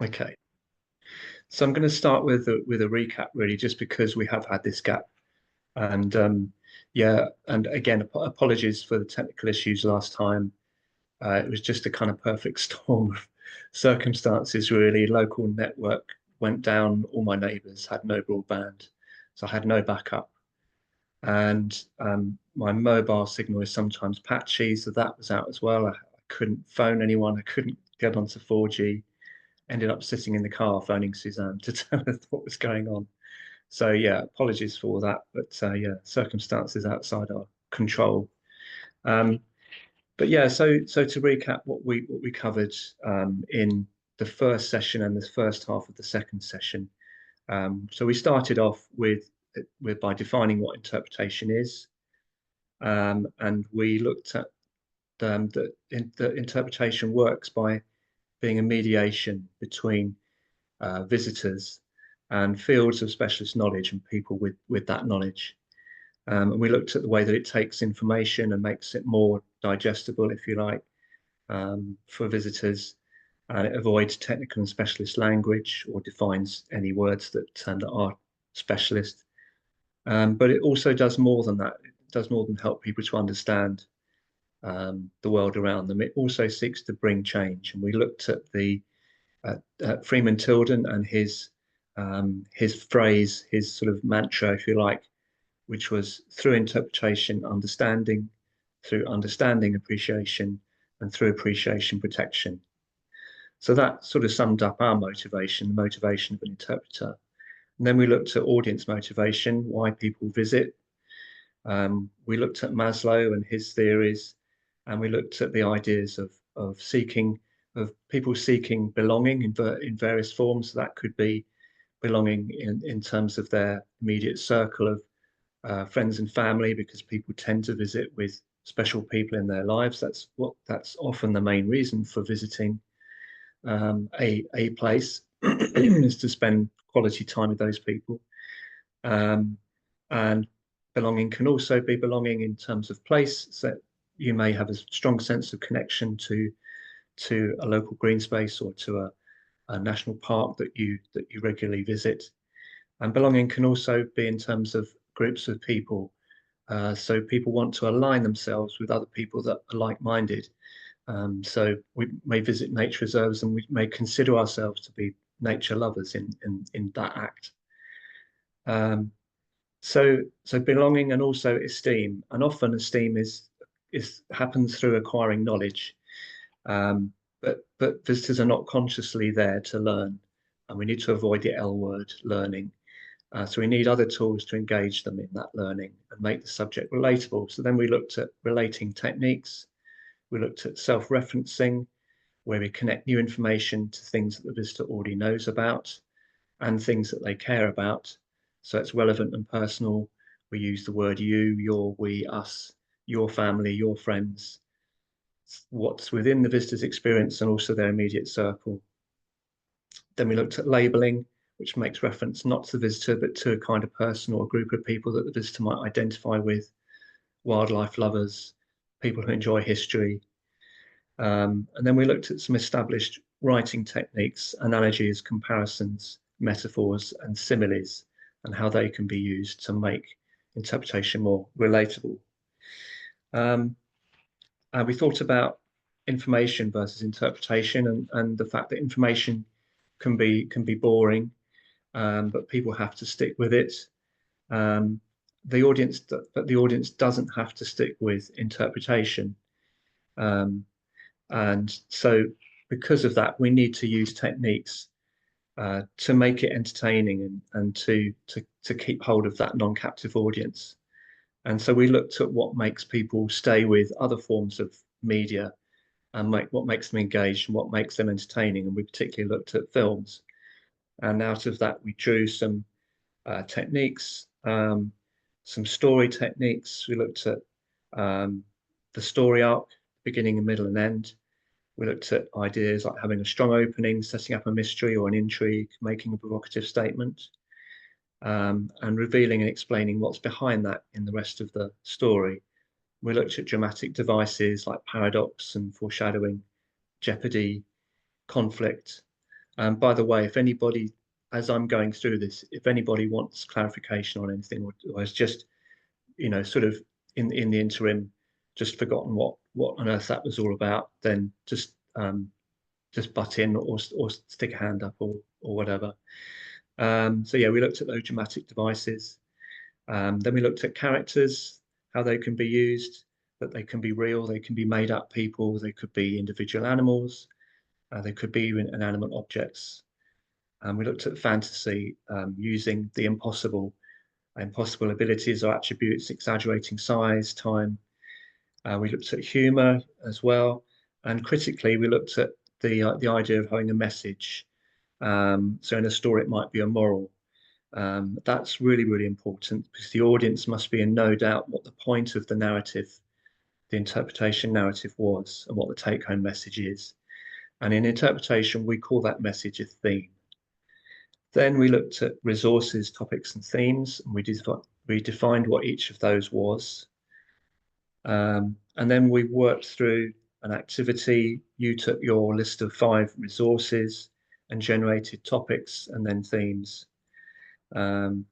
Okay. So I'm going to start with a recap, really, just because we have had this gap. And yeah, and again, apologies for the technical issues last time. It was just a kind of perfect storm of circumstances, really. Local network went down. All my neighbours had no broadband, so I had no backup. And my mobile signal is sometimes patchy, so that was out as well. I couldn't phone anyone. I couldn't get onto 4G. Ended up sitting in the car phoning Suzanne to tell her what was going on. So yeah, apologies for all that, but yeah, circumstances outside our control. Um, but yeah, so to recap what we covered in the first session and the first half of the second session. So we started off with by defining what interpretation is, and we looked at the interpretation works by being a mediation between visitors and fields of specialist knowledge and people with that knowledge. And we looked at the way that it takes information and makes it more digestible, if you like, for visitors. And it avoids technical and specialist language or defines any words that are specialist. But it also does more than that. It does more than help people to understand the world around them. It also seeks to bring change. And we looked at the Freeman Tilden and his phrase, his sort of mantra, if you like, which was through interpretation, understanding, through understanding, appreciation, and through appreciation, protection. So that sort of summed up our motivation, the motivation of an interpreter. And then we looked at audience motivation, why people visit. We looked at Maslow and his theories, and we looked at the ideas of seeking, of people seeking belonging in various forms. So that could be belonging in terms of their immediate circle of friends and family, because people tend to visit with special people in their lives. That's often the main reason for visiting a place is to spend quality time with those people. Um, and belonging can also be belonging in terms of place. So you may have a strong sense of connection to a local green space or to a national park that you regularly visit. And belonging can also be in terms of groups of people. So people want to align themselves with other people that are like-minded. So we may visit nature reserves and we may consider ourselves to be nature lovers in that act. Um, so belonging and also esteem, and often esteem is happens through acquiring knowledge. Um, but visitors are not consciously there to learn, and we need to avoid the L word, learning. So we need other tools to engage them in that learning and make the subject relatable. So then we looked at relating techniques. We looked at self-referencing, where we connect new information to things that the visitor already knows about and things that they care about. So it's relevant and personal. We use the word you, your, we, us, your family, your friends, what's within the visitor's experience and also their immediate circle. Then we looked at labeling, which makes reference not to the visitor, but to a kind of person or a group of people that the visitor might identify with, wildlife lovers, people who enjoy history. And then we looked at some established writing techniques, analogies, comparisons, metaphors, and similes, and how they can be used to make interpretation more relatable. Um, and we thought about information versus interpretation, and the fact that information can be boring, but people have to stick with it. Um, but the audience doesn't have to stick with interpretation. Um, and so, because of that, we need to use techniques to make it entertaining and to keep hold of that non-captive audience. And so we looked at what makes people stay with other forms of media and what makes them engaged and what makes them entertaining. And we particularly looked at films. And out of that, we drew some techniques, some story techniques. We looked at the story arc, beginning and middle and end. We looked at ideas like having a strong opening, setting up a mystery or an intrigue, making a provocative statement, and revealing and explaining what's behind that in the rest of the story. We looked at dramatic devices like paradox and foreshadowing, jeopardy, conflict, And by the way, if anybody, as I'm going through this, if anybody wants clarification on anything or has just, sort of in the interim, just forgotten what on earth that was all about, then just butt in or stick a hand up or whatever. So yeah, we looked at those dramatic devices. Then we looked at characters, how they can be used, that they can be real, they can be made up people, they could be individual animals, they could be inanimate objects. And we looked at fantasy using the impossible abilities or attributes, exaggerating size, time. We looked at humor as well. And critically, we looked at the idea of having a message. So in a story, it might be a moral. That's really, really important because the audience must be in no doubt what the point of the narrative, the interpretation narrative was, and what the take-home message is. And in interpretation, we call that message a theme. Then we looked at resources, topics, and themes, and we defined what each of those was. And then we worked through an activity. You took your list of 5 resources and generated topics and then themes. Um,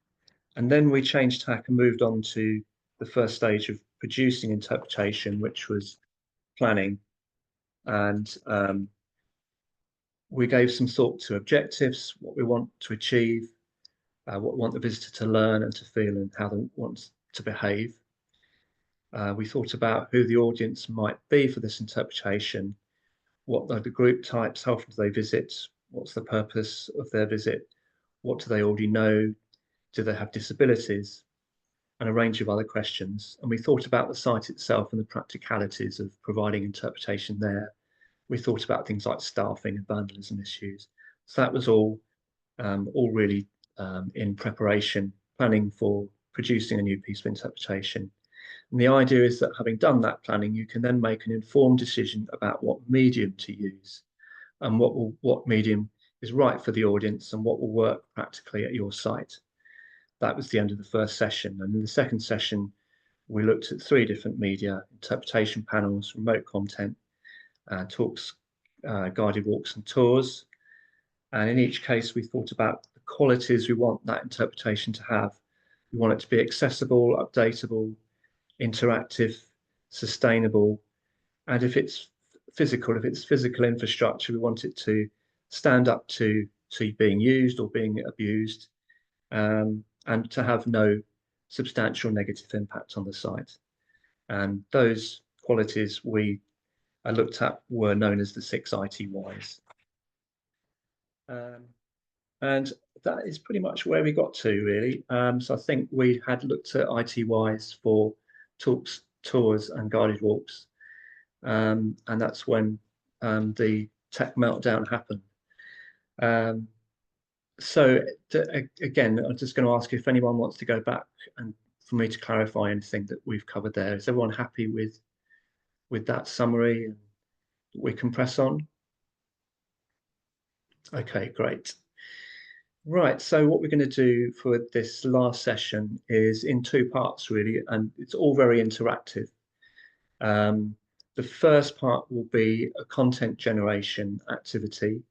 and then we changed tack and moved on to the first stage of producing interpretation, which was planning. And we gave some thought to objectives, what we want to achieve, what we want the visitor to learn and to feel, and how they want to behave. We thought about who the audience might be for this interpretation, what are the group types, how often do they visit, what's the purpose of their visit, what do they already know, do they have disabilities, and a range of other questions. And we thought about the site itself and the practicalities of providing interpretation there. We thought about things like staffing and vandalism issues. So that was all really in preparation, planning for producing a new piece of interpretation. And the idea is that having done that planning, you can then make an informed decision about what medium to use and what medium is right for the audience and what will work practically at your site. That was the end of the first session. And in the second session, we looked at 3 different media: interpretation panels, remote content, talks, guided walks and tours. And in each case, we thought about the qualities we want that interpretation to have. We want it to be accessible, updatable, interactive, sustainable. And if it's physical infrastructure, we want it to stand up to being used or being abused, and to have no substantial negative impact on the site. And those qualities I looked at were known as the 6 ITYs. Um, and that is pretty much where we got to, really. So I think we had looked at ITYs for talks, tours, and guided walks. And that's when the tech meltdown happened. Um, so again, I'm just going to ask if anyone wants to go back and for me to clarify anything that we've covered there. Is everyone happy with that summary? And we can press on. Okay, great. Right, so what we're going to do for this last session is in 2 parts, really, and it's all very interactive. The first part will be a content generation activity,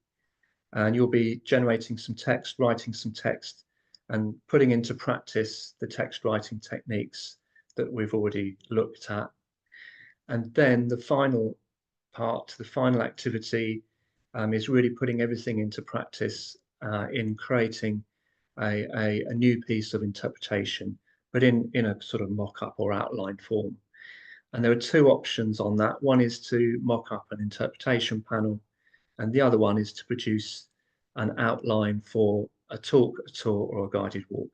and you'll be generating some text, writing some text, and putting into practice the text writing techniques that we've already looked at. And then the final part, the final activity, is really putting everything into practice in creating a new piece of interpretation, but in a sort of mock-up or outline form. And there are 2 options on that. One is to mock up an interpretation panel, and the other one is to produce an outline for a talk, a tour, or a guided walk.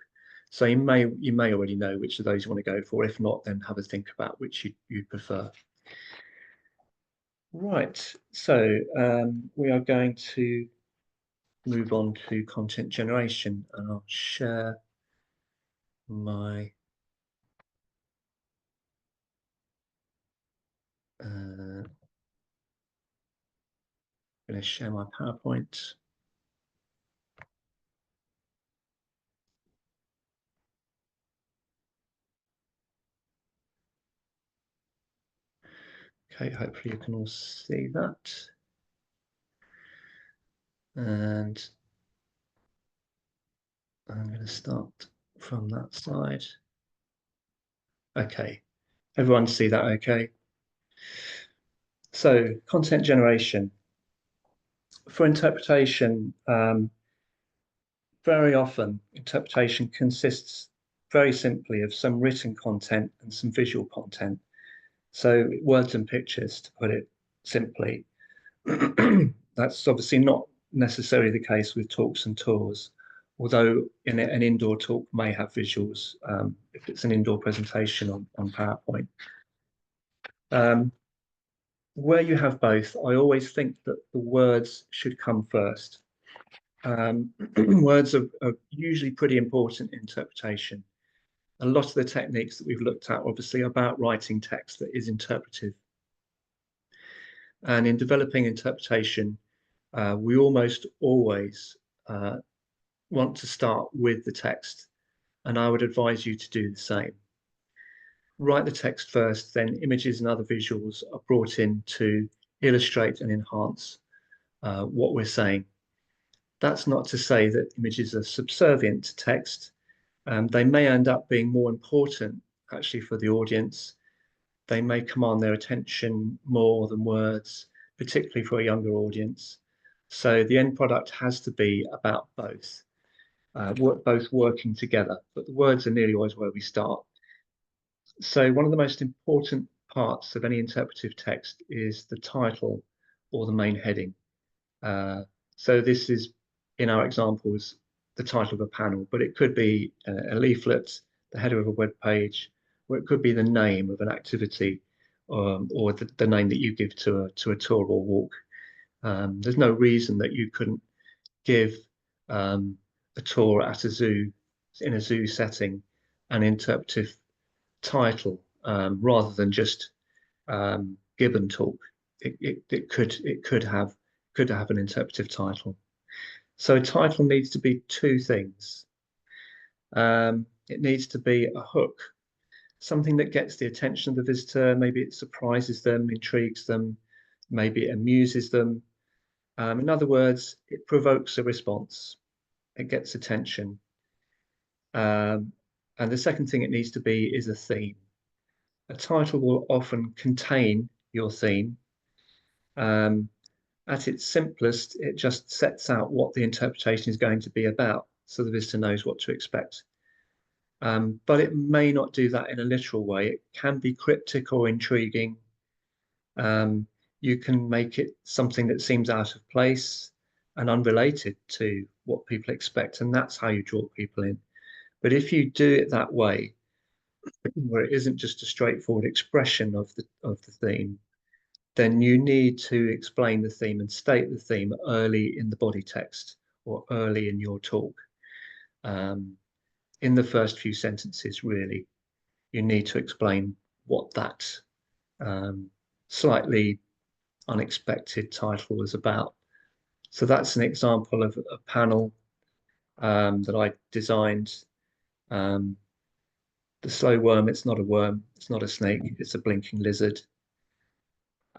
So you may already know which of those you want to go for. If not, then have a think about which you prefer. Right, so we are going to move on to content generation, and I'll share my going to share my PowerPoint. Okay, hopefully you can all see that. And I'm going to start from that side. Okay, everyone see that okay? So content generation. For interpretation, very often interpretation consists very simply of some written content and some visual content. So words and pictures, to put it simply. That's obviously not necessarily the case with talks and tours, although an indoor talk may have visuals if it's an indoor presentation on PowerPoint. Where you have both, I always think that the words should come first. Words are usually pretty important in interpretation. A lot of the techniques that we've looked at, obviously, are about writing text that is interpretive. And in developing interpretation, we almost always want to start with the text. And I would advise you to do the same. Write the text first, then images and other visuals are brought in to illustrate and enhance what we're saying. That's not to say that images are subservient to text. They may end up being more important actually for the audience. They may command their attention more than words, particularly for a younger audience. So the end product has to be about both, both working together. But the words are nearly always where we start. So one of the most important parts of any interpretive text is the title or the main heading. So this is, in our examples, the title of a panel, but it could be a leaflet, the header of a web page, or it could be the name of an activity, or the name that you give to a tour or walk. There's no reason that you couldn't give a tour at a zoo, in a zoo setting, an interpretive title rather than just Gibbon talk. It could have an interpretive title. So a title needs to be two things. It needs to be a hook, something that gets the attention of the visitor. Maybe it surprises them, intrigues them, maybe it amuses them. In other words, it provokes a response. It gets attention. And the second thing it needs to be is a theme. A title will often contain your theme. At its simplest, it just sets out what the interpretation is going to be about, so the visitor knows what to expect. But it may not do that in a literal way. It can be cryptic or intriguing. You can make it something that seems out of place and unrelated to what people expect, and that's how you draw people in. But if you do it that way, where it isn't just a straightforward expression of the theme, then you need to explain the theme and state the theme early in the body text or early in your talk. In the first few sentences, really, you need to explain what that slightly unexpected title was about. So that's an example of a panel that I designed. The slow worm, it's not a worm, it's not a snake, it's a blinking lizard.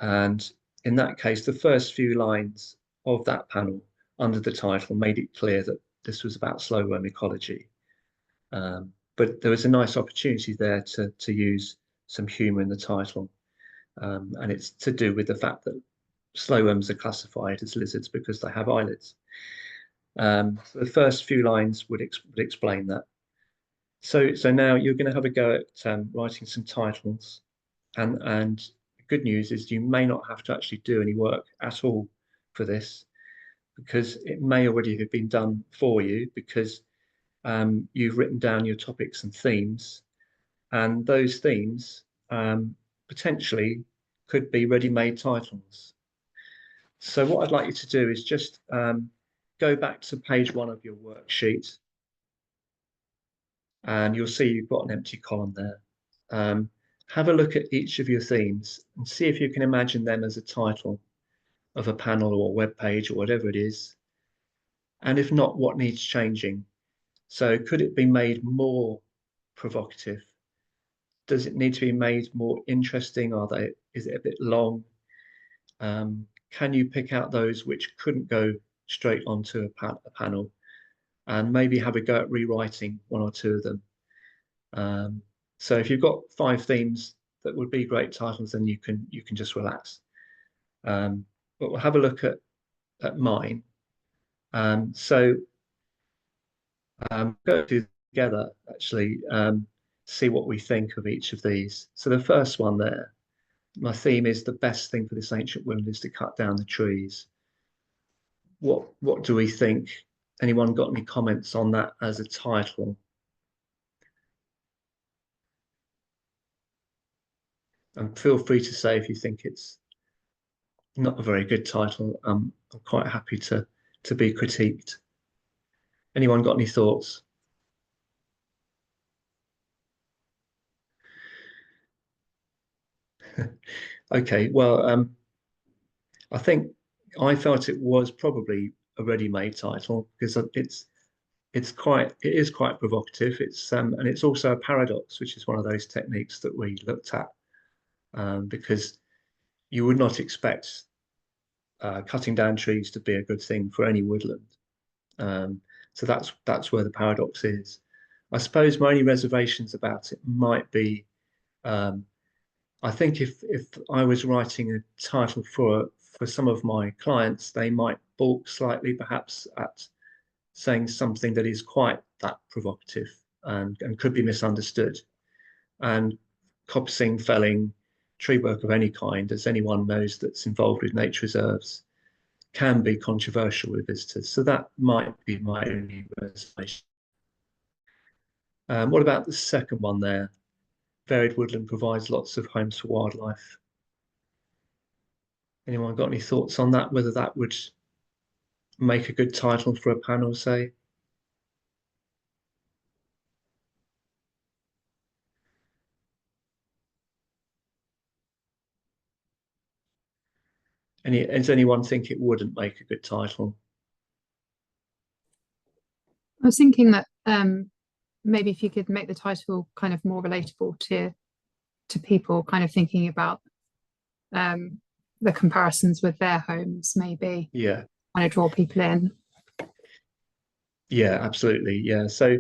And in that case, the first few lines of that panel under the title made it clear that this was about slow worm ecology. But there was a nice opportunity there to use some humor in the title. And it's to do with the fact that slow worms are classified as lizards because they have eyelids. So the first few lines would explain that. So now you're going to have a go at writing some titles, and the good news is you may not have to actually do any work at all for this, because it may already have been done for you, because you've written down your topics and themes, and those themes potentially could be ready-made titles. So what I'd like you to do is just go back to page 1 of your worksheet, and you'll see you've got an empty column there. Have a look at each of your themes and see if you can imagine them as a title of a panel or a web page or whatever it is. And if not, what needs changing? So could it be made more provocative? Does it need to be made more interesting? Is it a bit long? Can you pick out those which couldn't go straight onto a panel, and maybe have a go at rewriting one or two of them. So if you've got 5 themes that would be great titles, then you can just relax. But we'll have a look at mine. So go together actually, see what we think of each of these. So the first one there, my theme is the best thing for this ancient woodland is to cut down the trees. What do we think? Anyone got any comments on that as a title? And feel free to say if you think it's not a very good title. I'm quite happy to be critiqued. Anyone got any thoughts? Okay, well, I think I felt it was probably a ready-made title because it is quite provocative. And it's also a paradox, which is one of those techniques that we looked at, because you would not expect cutting down trees to be a good thing for any woodland. So that's where the paradox is. I suppose my only reservations about it might be, I think if I was writing a title for some of my clients, they might balk slightly perhaps at saying something that is quite that provocative and could be misunderstood. And coppicing, felling, tree work of any kind, as anyone knows that's involved with nature reserves, can be controversial with visitors. So that might be my only reservation. What about the second one there? Varied woodland provides lots of homes for wildlife. Anyone got any thoughts on that? Whether that would make a good title for a panel, say? Does anyone think it wouldn't make a good title? I was thinking that maybe if you could make the title kind of more relatable to people, kind of thinking about the comparisons with their homes, maybe Yeah, kind of draw people in. yeah, absolutely. Yeah. So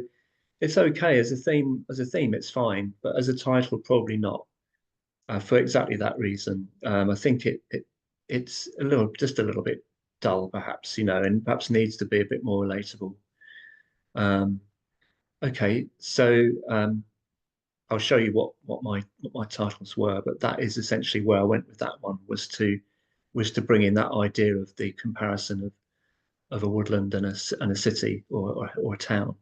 it's okay as a theme. As a theme, it's fine, but as a title, probably not. For exactly that reason, I think it's just a little bit dull, perhaps, and perhaps needs to be a bit more relatable. Um, okay, so I'll show you what my titles were, but that is essentially where I went with that one was to bring in that idea of the comparison of a woodland and a city or a town.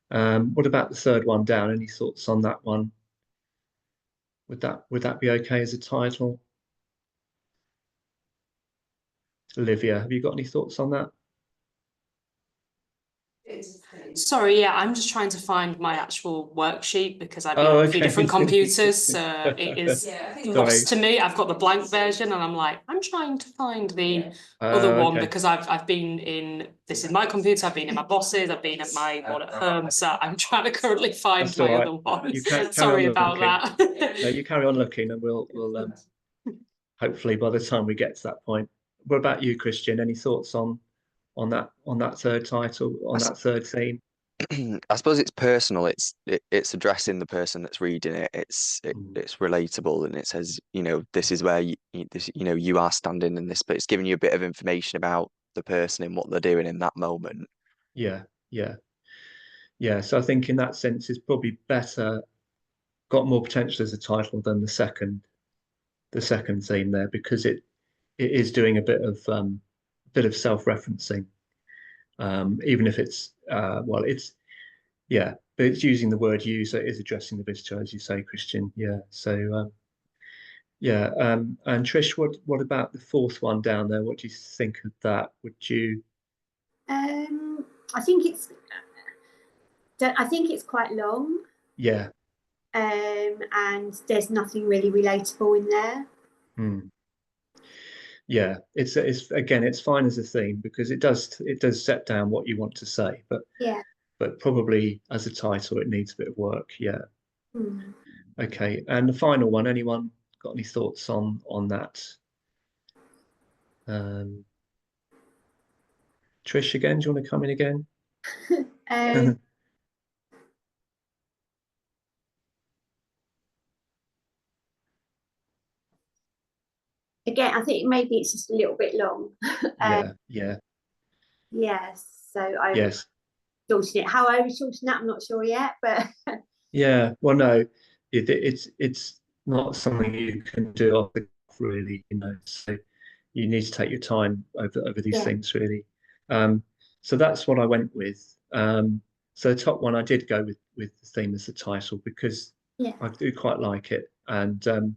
What about the third one down? Any thoughts on that one? Would that be okay as a title? Olivia, have you got any thoughts on that? Sorry, yeah, I'm just trying to find my actual worksheet because I've been Oh, on a few okay. different computers. So it is Sorry. lost to me. I've got the blank version and I'm like, I'm trying to find the other one Okay. because I've been this is my computer, I've been in my boss's, I've been at my one at home. So I'm trying to currently find That's all my right. other one. You carry Sorry on about looking. that. No, you carry on looking, and we'll hopefully by the time we get to that point. What about you, Christian? Any thoughts on that third title, on that third theme? I suppose it's personal. It's addressing the person that's reading it. Mm. It's relatable, and it says, this is where you are standing in this, but it's giving you a bit of information about the person and what they're doing in that moment. Yeah, yeah, yeah. So I think in that sense, it's probably got more potential as a title than the second theme there because it is doing a bit of self-referencing, even if it's yeah, but it's using the word you, so it is addressing the visitor, as you say, Christian. Yeah. So yeah, and Trish, what about the fourth one down there? What do you think of that? Would you? I think it's quite long, Yeah. and there's nothing really relatable in there. Hmm. Yeah, it's again, it's fine as a theme because it does set down what you want to say, but Yeah. probably as a title, it needs a bit of work. Yeah. Hmm. Okay. And the final one, anyone got any thoughts on that? Um, Trish again, do you want to come in again? Um, again, I think maybe it's just a little bit long. Yeah. Yes, so I Yes. shorten it. How I would shorten that, I'm not sure yet, but Yeah. Well, no, it's not something you can do off the cuff, really, So you need to take your time over these yeah, things, really. Um, so that's what I went with. So the top one I did go with the theme as the title because yeah, I do quite like it, and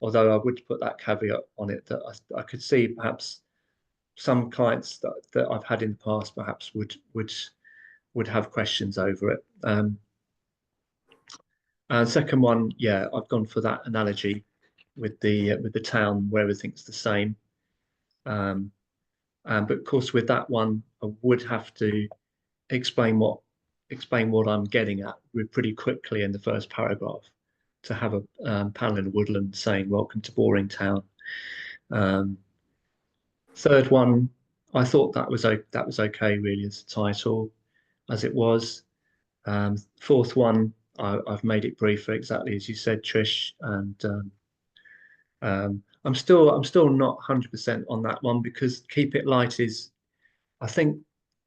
although I would put that caveat on it that I could see perhaps some clients that I've had in the past perhaps would have questions over it. And second one, yeah, I've gone for that analogy with the town where everything's the same. Um, but of course, with that one, I would have to explain what I'm getting at pretty quickly in the first paragraph to have a panel in a woodland saying "Welcome to Boring Town." Um, third one, I thought that was okay really as a title, as it was. Fourth one, I've made it briefer, exactly as you said, Trish, and I'm still not 100% on that one because keep it light is, I think,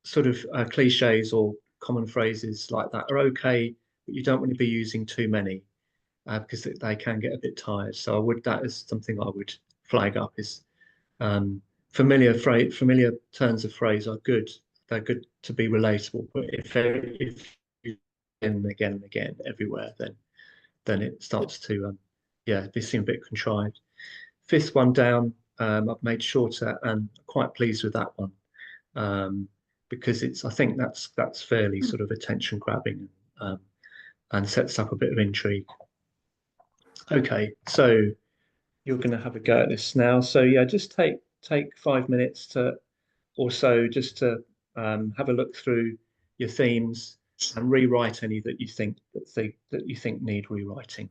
sort of cliches or common phrases like that are okay, but you don't want to be using too many because they can get a bit tired. So that is something I would flag up is um, familiar turns of phrase are good. They're good to be relatable, but if you and again and again everywhere, then it starts to yeah, they seem a bit contrived. Fifth one down, I've made shorter and quite pleased with that one um, because I think that's fairly sort of attention grabbing um, and sets up a bit of intrigue. Okay, so you're going to have a go at this now. So yeah, just take 5 minutes to or so just to have a look through your themes and rewrite any that you think need rewriting.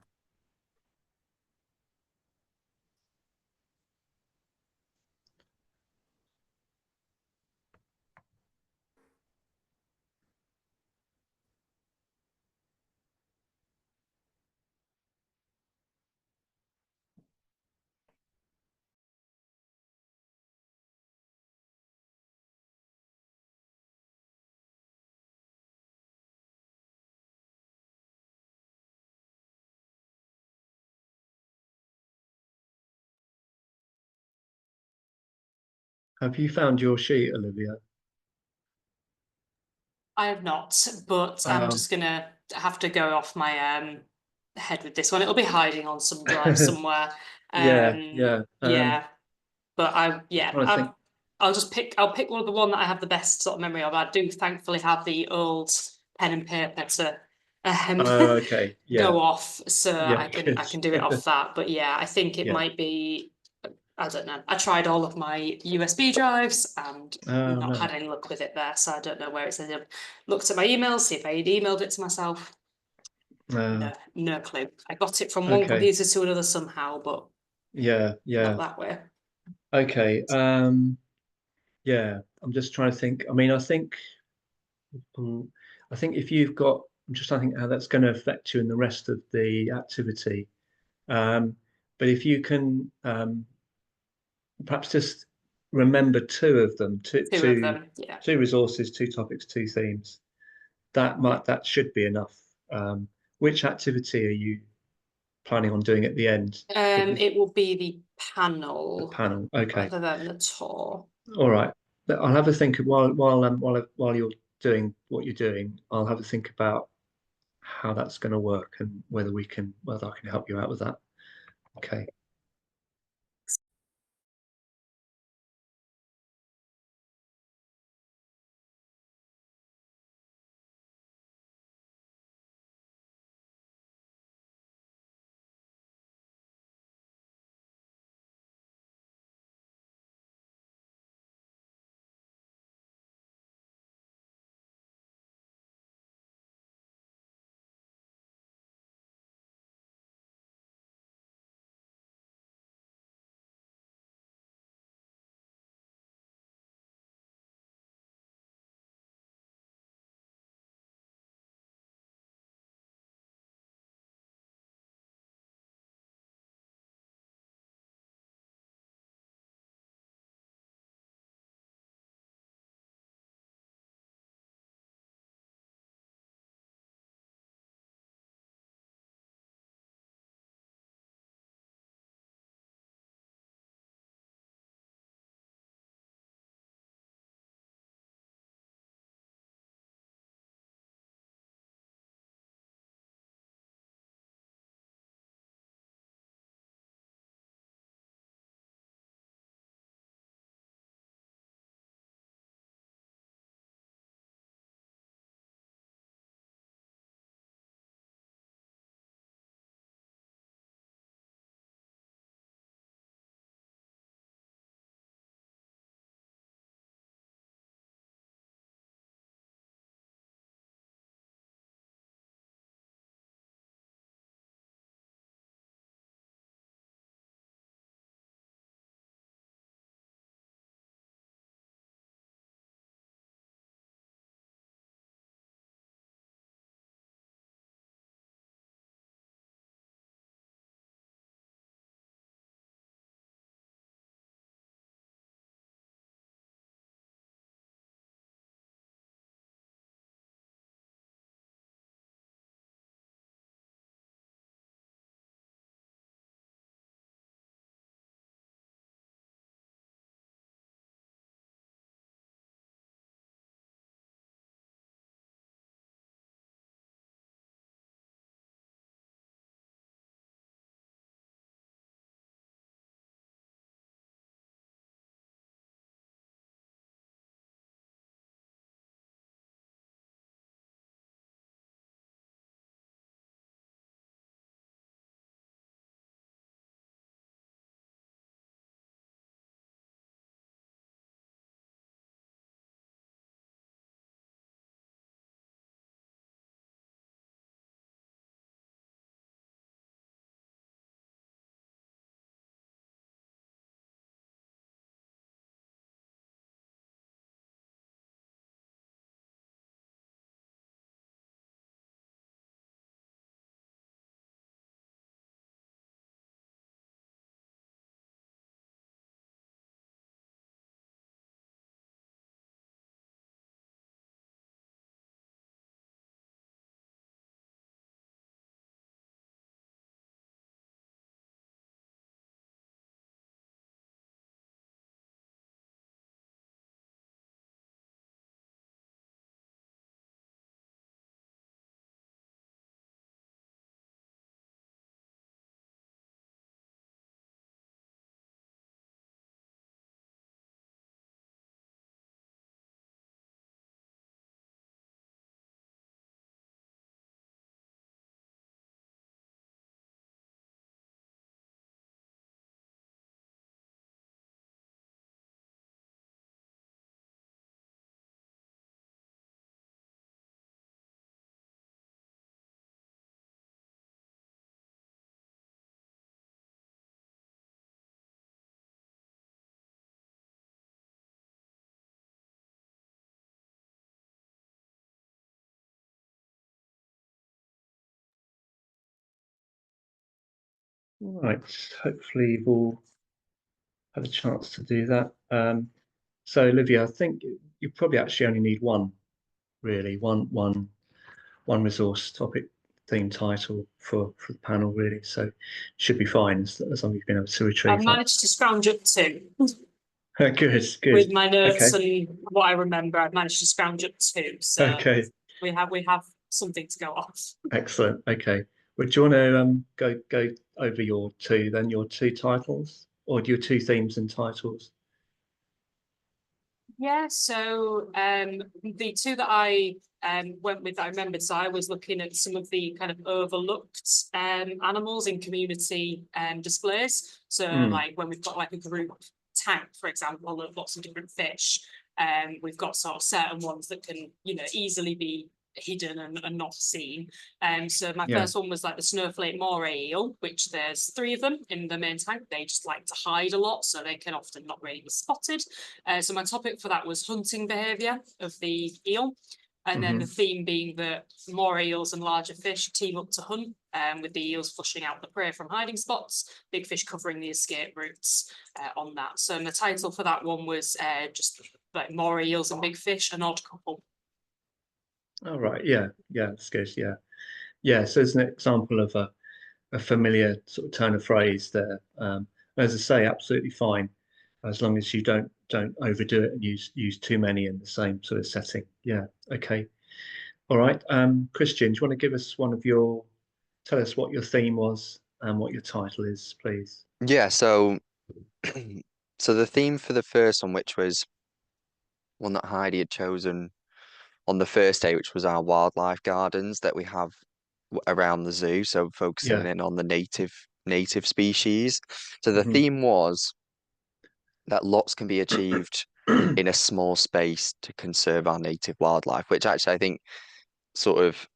Have you found your sheet, Olivia? I have not, but I'm Um, just gonna have to go off my head with this one. It'll be hiding on some drive somewhere. yeah. Yeah, but Trying to think. I'll pick one of the one that I have the best sort of memory of. I do thankfully have the old pen and paper to Okay, yeah, go off, so yeah, I good. can do it off that. But yeah, I think it Yeah. might be. I don't know. I tried all of my USB drives and Oh not no. had any luck with it there, so I don't know where it's ended up. Looked at my emails, see if I had emailed it to myself. Uh, No clue. I got it from one okay. computer to another somehow, but Yeah, not yeah. that way. Okay. Yeah. I'm just trying to think. I mean, mm, I think if you've got, I'm just trying to think how that's going to affect you in the rest of the activity. Um, but if you can perhaps just remember two of them, Two of them, yeah. two resources, two topics, two themes. That should be enough. Which activity are you planning on doing at the end? It will be the The panel panel. Okay. rather than the tour. All right. I'll have a think while you're doing what you're doing. I'll have a think about how that's going to work and whether I can help you out with that. Okay. Right. Hopefully you've all had a chance to do that. So Olivia, I think you probably actually only need one, really, one resource topic theme title for the panel, really. So should be fine as long as you've been able to I retrieve that. managed to scrounge up 2 Good, with good. my notes Okay, and what I remember. I've managed to scrounge up 2, so okay, we have something to go off. excellent. Okay. Well, do you want to go over your two titles, or your two themes and titles? Yeah, so the 2 that I went with that I remembered, so I was looking at some of the kind of overlooked animals in community displays. So like when we've got like a group tank, for example, of lots of different fish, we've got sort of certain ones that can, you know, easily be hidden and not seen. So my Yeah. first one was like the snowflake moray eel, which there's 3 of them in the main tank. They just like to hide a lot, so they can often not really be spotted. So my topic for that was hunting behaviour of the eel. And then the theme being that more eels and larger fish team up to hunt, with the eels flushing out the prey from hiding spots, big fish covering the escape routes on that. So the title for that one was just like more eels and big fish, an odd couple. All right. Yeah. Yeah. That's good. Yeah. Yeah. So it's an example of a familiar sort of turn of phrase there. As I say, absolutely fine, as long as you don't overdo it and use too many in the same sort of setting. Yeah. Okay. All right. Christian, do you want to give us tell us what your theme was and what your title is, please? Yeah, so so the theme for the first one, which was one that Heidi had chosen on the first day, which was our wildlife gardens that we have around the zoo, so focusing Yeah. in on the native species. So the Mhm. theme was that lots can be achieved in a small space to conserve our native wildlife, which actually I think sort of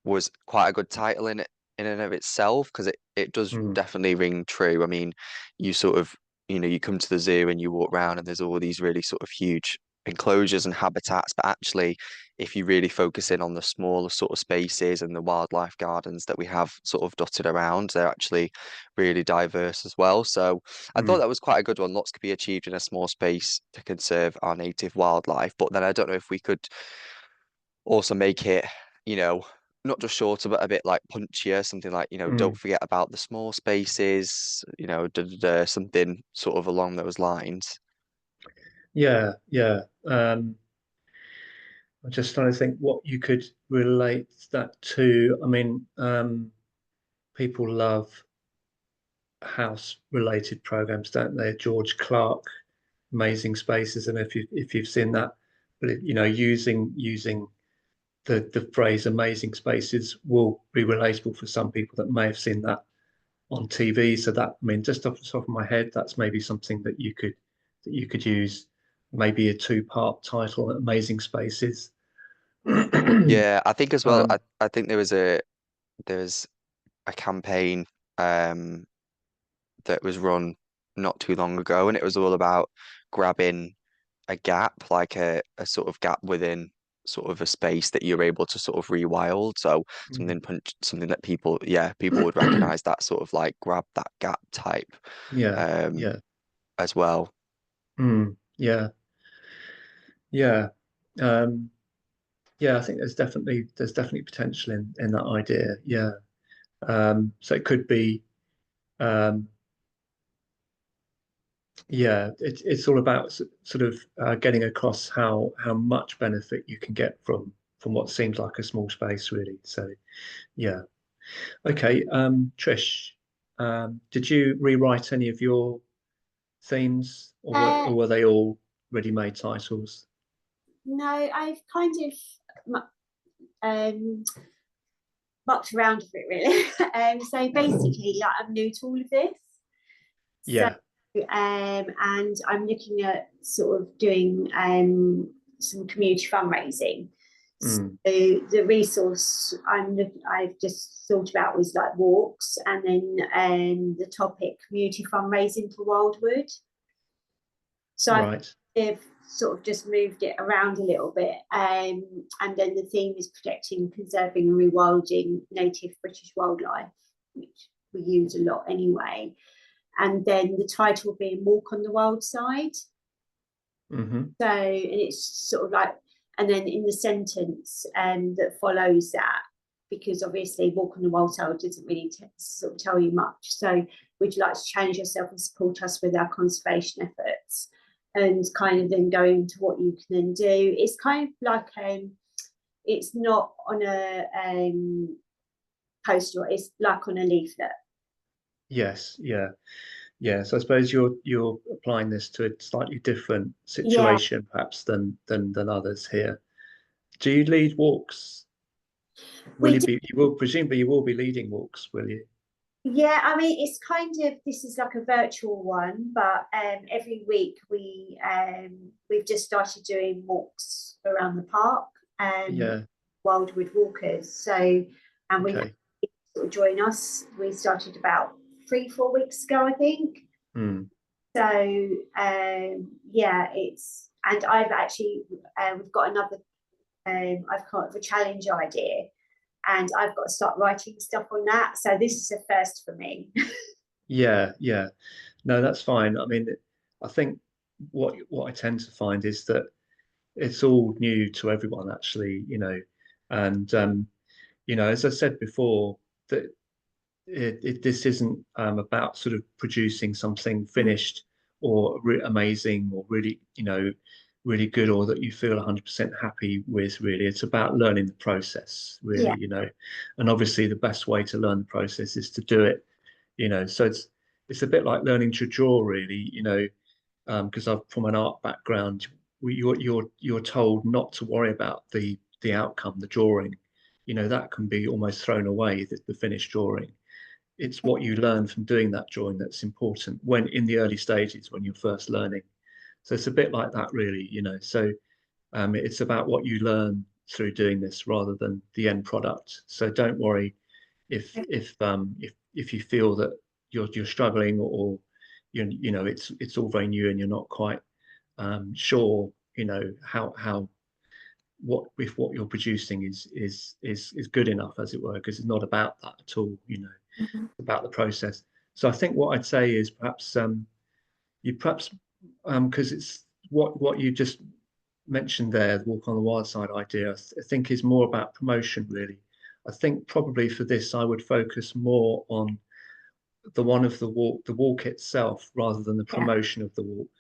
was quite a good title in and of itself, because it does Mm, definitely ring true. I mean, you sort of, you know, you come to the zoo and you walk around and there's all these really sort of huge enclosures and habitats, but actually if you really focus in on the smaller sort of spaces and the wildlife gardens that we have sort of dotted around, they're actually really diverse as well. So I thought mm, that was quite a good one. Lots could be achieved in a small space to conserve our native wildlife, but then I don't know if we could also make it, you know, not just shorter, but a bit like punchier, something like, you know, don't mm. forget about the small spaces, you know, something sort of along those lines. Yeah. Yeah. I'm just trying to think what you could relate that to. I mean, people love house related programs, don't they? George Clark, Amazing Spaces, and if you've seen that, but you know, using the phrase amazing spaces will be relatable for some people that may have seen that on TV. So that, I mean, just off the top of my head, that's maybe something that you could use, maybe a two-part title, Amazing Spaces. Yeah, I think as well, um, I think there was a campaign that was run not too long ago, and it was all about grabbing a gap, like a sort of gap within sort of a space that you're able to sort of rewild. So something that people would recognize, that sort of like grab that gap type yeah, um yeah, as well. yeah, yeah. Um, yeah, I think there's definitely potential in that idea. Yeah. So it could be, um, yeah, it's all about sort of getting across how much benefit you can get from what seems like a small space, really. So yeah. Okay. Trish, did you rewrite any of your themes, Uh, or were they all ready-made titles? no, I've kind of um, mucked around for it really. So basically, like, I'm new to all of this. So Yeah. and I'm looking at sort of doing some community fundraising. So Mm, the resource I've just thought about was like walks, and then the topic community fundraising for Wildwood. So right. I've sort of just moved it around a little bit, and then the theme is protecting, conserving, and rewilding native British wildlife, which we use a lot anyway. And then the title being Walk on the Wild Side. Mm-hmm. So, and it's sort of like, and then in the sentence that follows that, because obviously Walk on the Wild Side doesn't really sort of tell you much. So, would you like to challenge yourself and support us with our conservation efforts? And kind of then go into what you can then do. It's kind of like it's not on a poster, it's like on a leaflet. Yes, yeah. Yeah, so I suppose you're applying this to a slightly different Yeah. situation perhaps than others here. Do you lead walks? Will you will presumably you will be leading walks, will you? Yeah, I mean, it's kind of, this is like a virtual one, but every week we've just started doing walks around the park, Yeah. Wildwood Walkers. So, and we have Okay. people sort of join us. We started about 3-4 weeks ago, I think. Hmm. So yeah, it's, and I've actually we've got another I've come up with a challenge idea, and I've got to start writing stuff on that. So this is a first for me. Yeah, yeah. No, that's fine. I mean, I think what I tend to find is that it's all new to everyone actually, and as I said before, that this isn't about sort of producing something finished or amazing or really, really good, or that you feel 100% happy with. Really, it's about learning the process, Yeah. really, and obviously the best way to learn the process is to do it, so it's a bit like learning to draw, really, because I'm from an art background. You're told not to worry about the outcome, the drawing, that can be almost thrown away, the finished drawing. It's what you learn from doing that drawing that's important when in the early stages, when you're first learning. So it's a bit like that, really, so it's about what you learn through doing this rather than the end product. So don't worry if you feel that you're struggling, or it's all very new and you're not quite sure, how what if what you're producing is good enough, as it were, because it's not about that at all, Mhm. about the process. So I think what I'd say is perhaps you perhaps because it's what you just mentioned there, the Walk on the Wild Side idea, I think is more about promotion, really. I think probably for this I would focus more on the walk itself rather than the Yeah. promotion of the walk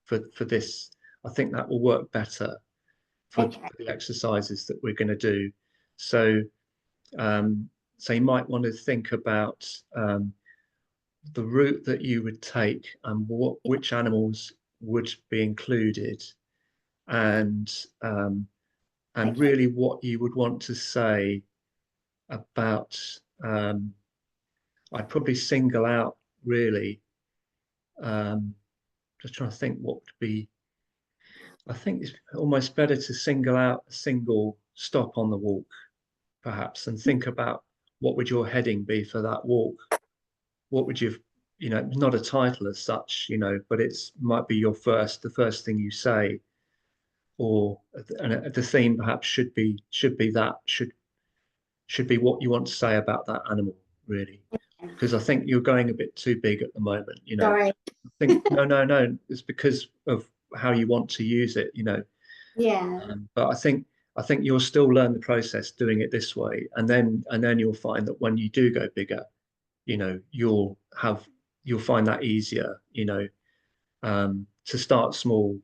for this. I think that will work better for Okay. the exercises that we're going to do. So so you might want to think about the route that you would take and which animals would be included, and Okay. really what you would want to say about. I'd probably single out, really. Just trying to think what would be. I think it's almost better to single out a single stop on the walk, perhaps, and think about what would your heading be for that walk. What would you, not a title as such, but it's might be the first thing you say, or and the theme perhaps should be what you want to say about that animal, really, because I think you're going a bit too big at the moment. Sorry. I think no, it's because of how you want to use it, Yeah. But I think you'll still learn the process doing it this way, and then you'll find that when you do go bigger, you'll find that easier, to start small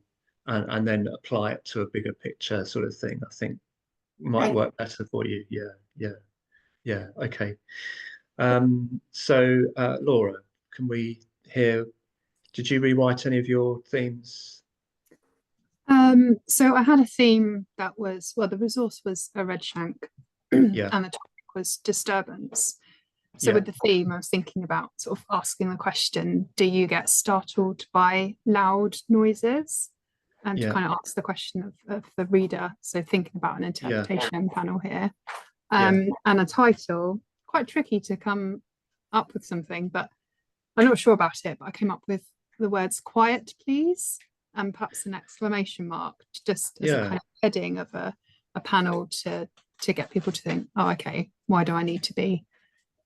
and then apply it to a bigger picture sort of thing. I think might Okay. work better for you. Yeah. Okay. So Laura, can we hear? Did you rewrite any of your themes? So I had a theme that was, well, the resource was a red shank Yeah. and the topic was disturbance. So Yeah. with the theme, I was thinking about sort of asking the question, do you get startled by loud noises? And to Yeah. kind of ask the question of the reader. So thinking about an Yeah. interpretation panel here. Yeah. And a title, quite tricky to come up with something, but I'm not sure about it, but I came up with the words quiet, please, and perhaps an exclamation mark, just as a Yeah. kind of heading of a panel to get people to think, oh, okay, why do I need to be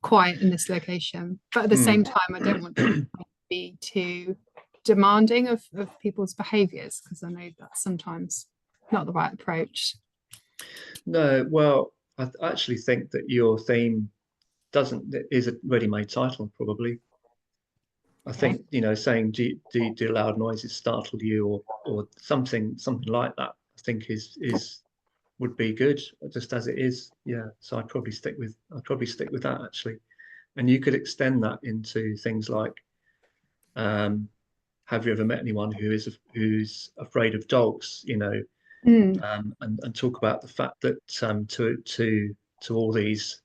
quiet in this location. But at the same time, I don't want to be too demanding of people's behaviours, because I know that's sometimes not the right approach. No, well, I actually think that your theme is a ready-made title, probably. I think, you know, saying do loud noises startle you, or something like that, I think would be good, just as it is. Yeah. So I'd probably stick with that, actually. And you could extend that into things like, have you ever met anyone who's afraid of dogs? You know, and talk about the fact that to all these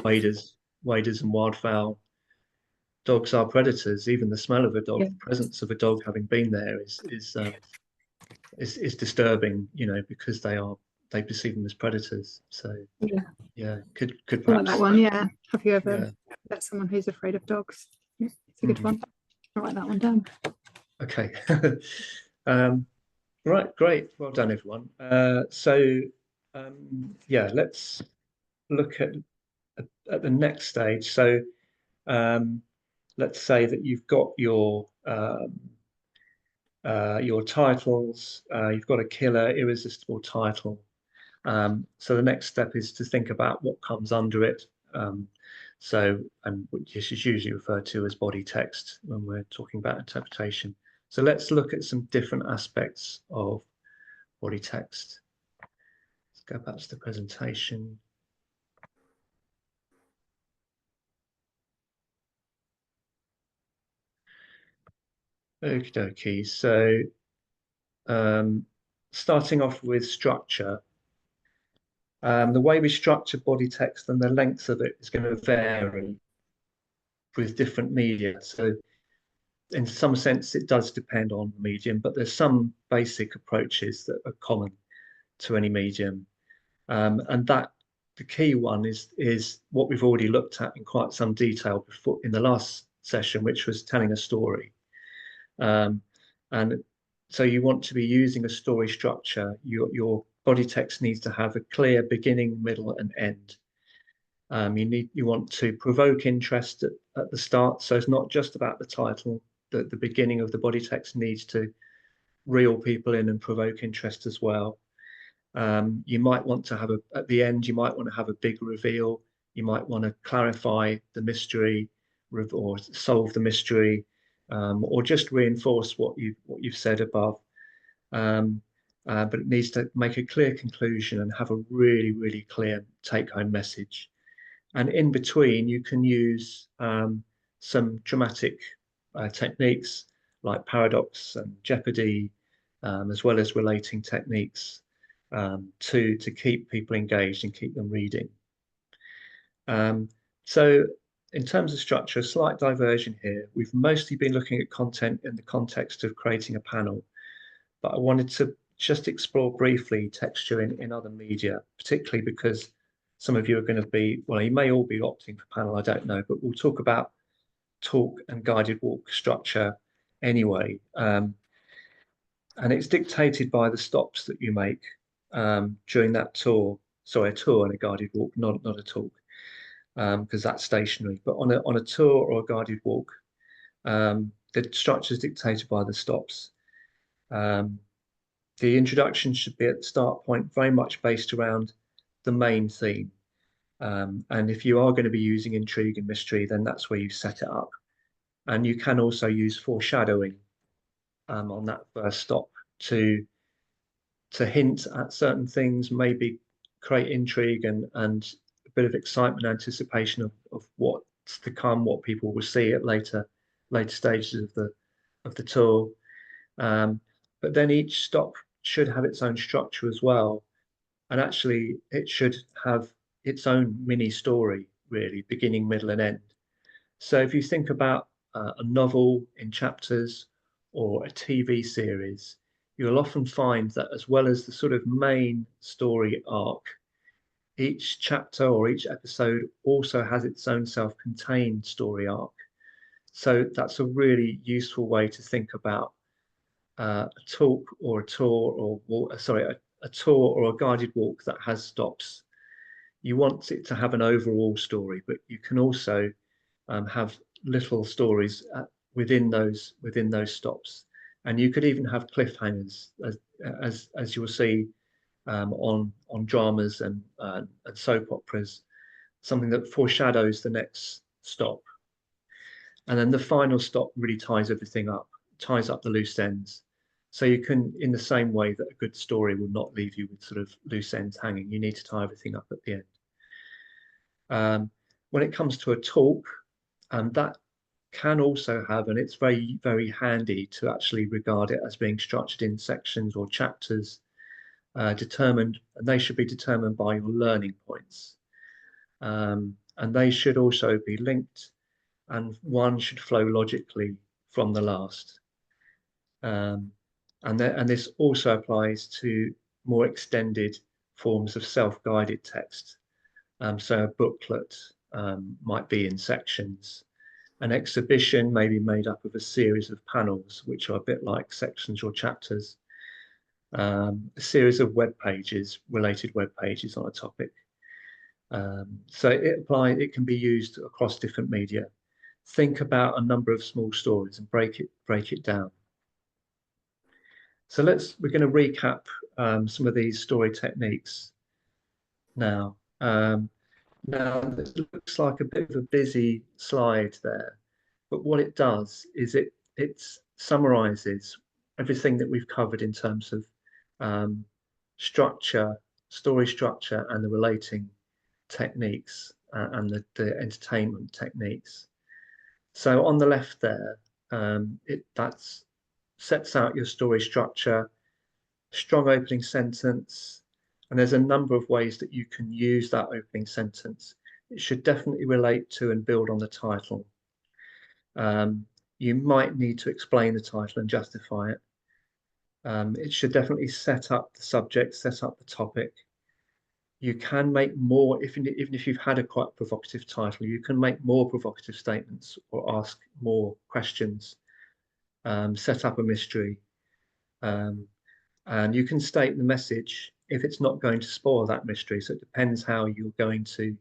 waders and wildfowl, dogs are predators. Even the smell of a dog, the presence of a dog having been there is disturbing, you know, because they perceive them as predators. So yeah, could I like perhaps that one. Yeah. Have you ever met someone who's afraid of dogs? Yeah, it's a good one. I'll write that one down. Okay. Right, great. Well done, everyone. Yeah, let's look at the next stage. So let's say that you've got your titles, you've got a killer, irresistible title. So the next step is to think about what comes under it. And this is usually referred to as body text when we're talking about interpretation. So let's look at some different aspects of body text. Let's go back to the presentation. Okie dokie. So starting off with structure. The way we structure body text and the length of it is going to vary with different media. So in some sense, it does depend on the medium, but there's some basic approaches that are common to any medium. And that the key one is what we've already looked at in quite some detail before in the last session, which was telling a story. And so you want to be using a story structure. Your body text needs to have a clear beginning, middle, and end. You want to provoke interest at the start. So it's not just about the title. The beginning of the body text needs to reel people in and provoke interest as well. You might want to have at the end, you might want to have a big reveal. You might want to clarify the mystery or solve the mystery, or just reinforce what you've said above. But it needs to make a clear conclusion and have a really, really clear take-home message. And in between, you can use some dramatic techniques like paradox and jeopardy, as well as relating techniques to keep people engaged and keep them reading. So in terms of structure, a slight diversion here. We've mostly been looking at content in the context of creating a panel, but I wanted to just explore briefly texture in other media, particularly because some of you are going to be, well, you may all be opting for panel, I don't know, but we'll talk about talk and guided walk structure anyway. And it's dictated by the stops that you make during that tour. Sorry, a tour and a guided walk, not a talk, because that's stationary. But on a tour or a guided walk, the structure is dictated by the stops. The introduction should be at the start point, very much based around the main theme. And if you are going to be using intrigue and mystery, then that's where you set it up. And you can also use foreshadowing on that first stop to hint at certain things, maybe create intrigue and a bit of excitement, anticipation of what's to come, what people will see at later stages of the tour. But then each stop should have its own structure as well. And actually, it should have its own mini story, really, beginning, middle, and end. So if you think about a novel in chapters or a TV series, you'll often find that as well as the sort of main story arc, each chapter or each episode also has its own self-contained story arc. So that's a really useful way to think about a talk or a tour or a tour or a guided walk that has stops. you want it to have an overall story, but you can also have little stories within those stops, and you could even have cliffhangers, as you'll see on dramas and soap operas, something that foreshadows the next stop. And then the final stop really ties everything up, ties up the loose ends. So you can, in the same way that a good story will not leave you with sort of loose ends hanging, you need to tie everything up at the end. When it comes to a talk, that can also have, and it's very, very handy to actually regard it as being structured in sections or chapters, determined, and they should be determined by your learning points. And they should also be linked, and one should flow logically from the last. And this also applies to more extended forms of self-guided text. So a booklet might be in sections. An exhibition may be made up of a series of panels, which are a bit like sections or chapters. A series of web pages, related web pages on a topic. So it can be used across different media. Think about a number of small stories and break it down. So we're going to recap some of these story techniques now. Now this looks like a bit of a busy slide there, but what it does is it summarizes everything that we've covered in terms of structure, story structure, and the relating techniques and the entertainment techniques. So on the left there, that sets out your story structure, strong opening sentence, and there's a number of ways that you can use that opening sentence. It should definitely relate to and build on the title. You might need to explain the title and justify it. It should definitely set up the subject, set up the topic. You can make more, even if you've had a quite provocative title, you can make more provocative statements or ask more questions, set up a mystery, and you can state the message if it's not going to spoil that mystery. So it depends how you're going to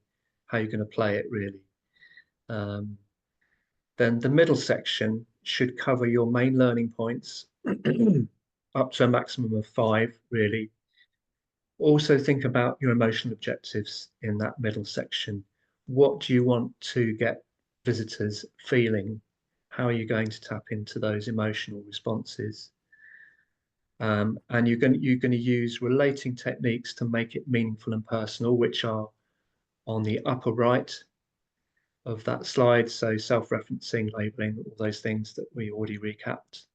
play it, really. Then the middle section should cover your main learning points up to a maximum of 5, really. Also think about your emotional objectives in that middle section. What do you want to get visitors feeling? How are you going to tap into those emotional responses? And you're going to use relating techniques to make it meaningful and personal, which are on the upper right of that slide. So self-referencing, labeling, all those things that we already recapped.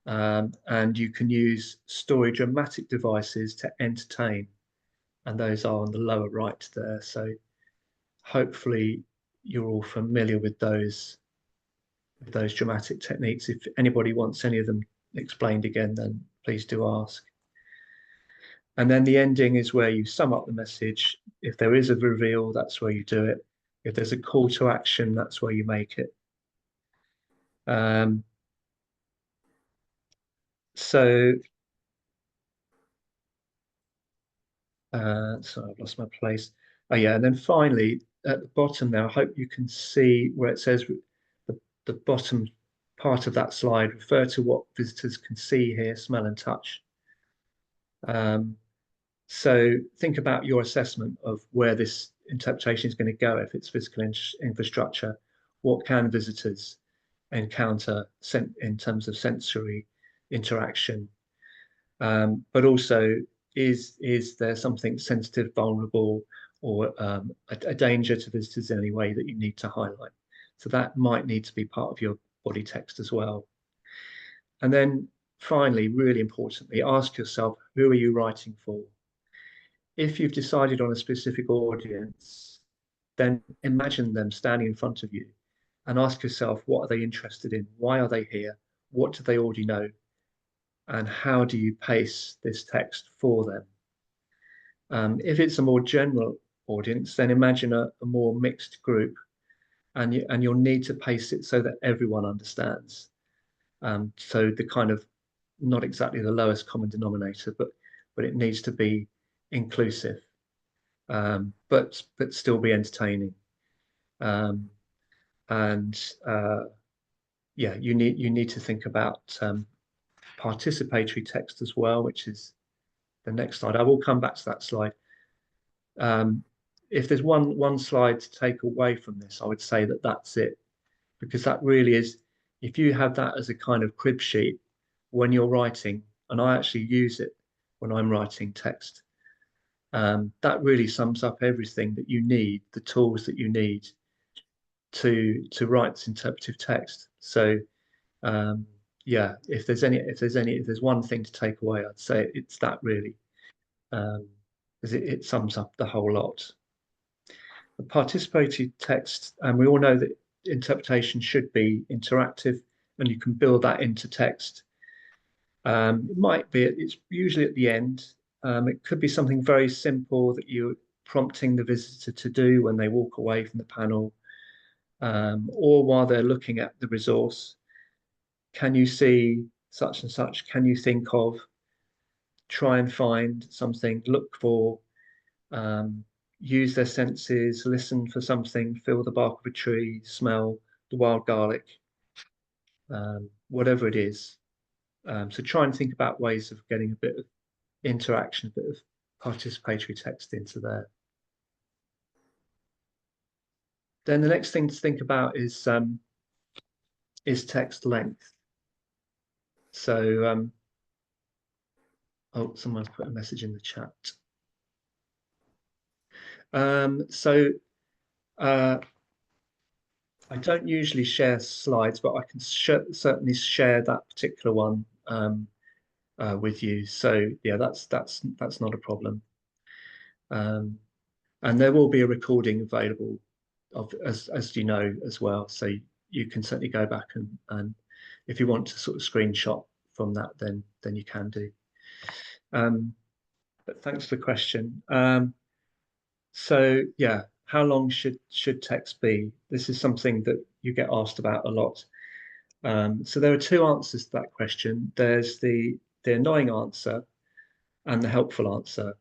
And you can use story dramatic devices to entertain, and those are on the lower right there. So hopefully you're all familiar with those dramatic techniques. If anybody wants any of them explained again, then please do ask. And then the ending is where you sum up the message. If there is a reveal, that's where you do it. If there's a call to action, that's where you make it. Sorry, I've lost my place. Oh yeah, and then finally at the bottom there, I hope you can see where it says the bottom part of that slide, refer to what visitors can see, hear, smell, and touch. So think about your assessment of where this interpretation is going to go. If it's physical infrastructure, what can visitors encounter in terms of sensory interaction? But also, is there something sensitive, vulnerable, or a danger to visitors in any way that you need to highlight? So that might need to be part of your body text as well. And then finally, really importantly, ask yourself, who are you writing for? If you've decided on a specific audience, then imagine them standing in front of you and ask yourself, what are they interested in? Why are they here? What do they already know? And how do you pace this text for them? If it's a more general audience, then imagine a more mixed group, and you'll need to pace it so that everyone understands. So the kind of, not exactly the lowest common denominator, but it needs to be inclusive. but still be entertaining. And yeah, you need to think about participatory text as well, which is the next slide. I will come back to that slide. If there's one slide to take away from this, I would say that that's it, because that really is, if you have that as a kind of crib sheet when you're writing, and I actually use it when I'm writing text, that really sums up everything that you need, the tools that you need to write this interpretive text. So yeah, if there's one thing to take away, I'd say it's that really, because it sums up the whole lot. The participatory text, and we all know that interpretation should be interactive, and you can build that into text. It might be, it's usually at the end. It could be something very simple that you're prompting the visitor to do when they walk away from the panel, or while they're looking at the resource. Can you see such and such? Can you think of? Try and find something, look for, use their senses, listen for something, feel the bark of a tree, smell the wild garlic, whatever it is. So try and think about ways of getting a bit of interaction, a bit of participatory text into there. Then the next thing to think about is text length. So oh, someone's put a message in the chat. I don't usually share slides, but I can certainly share that particular one with you. So yeah, that's not a problem. And there will be a recording available of, as you know, as well. So you can certainly go back and if you want to sort of screenshot from that, then you can do. But thanks for the question. So yeah, how long should text be? This is something that you get asked about a lot. So there are two answers to that question. There's the annoying answer and the helpful answer.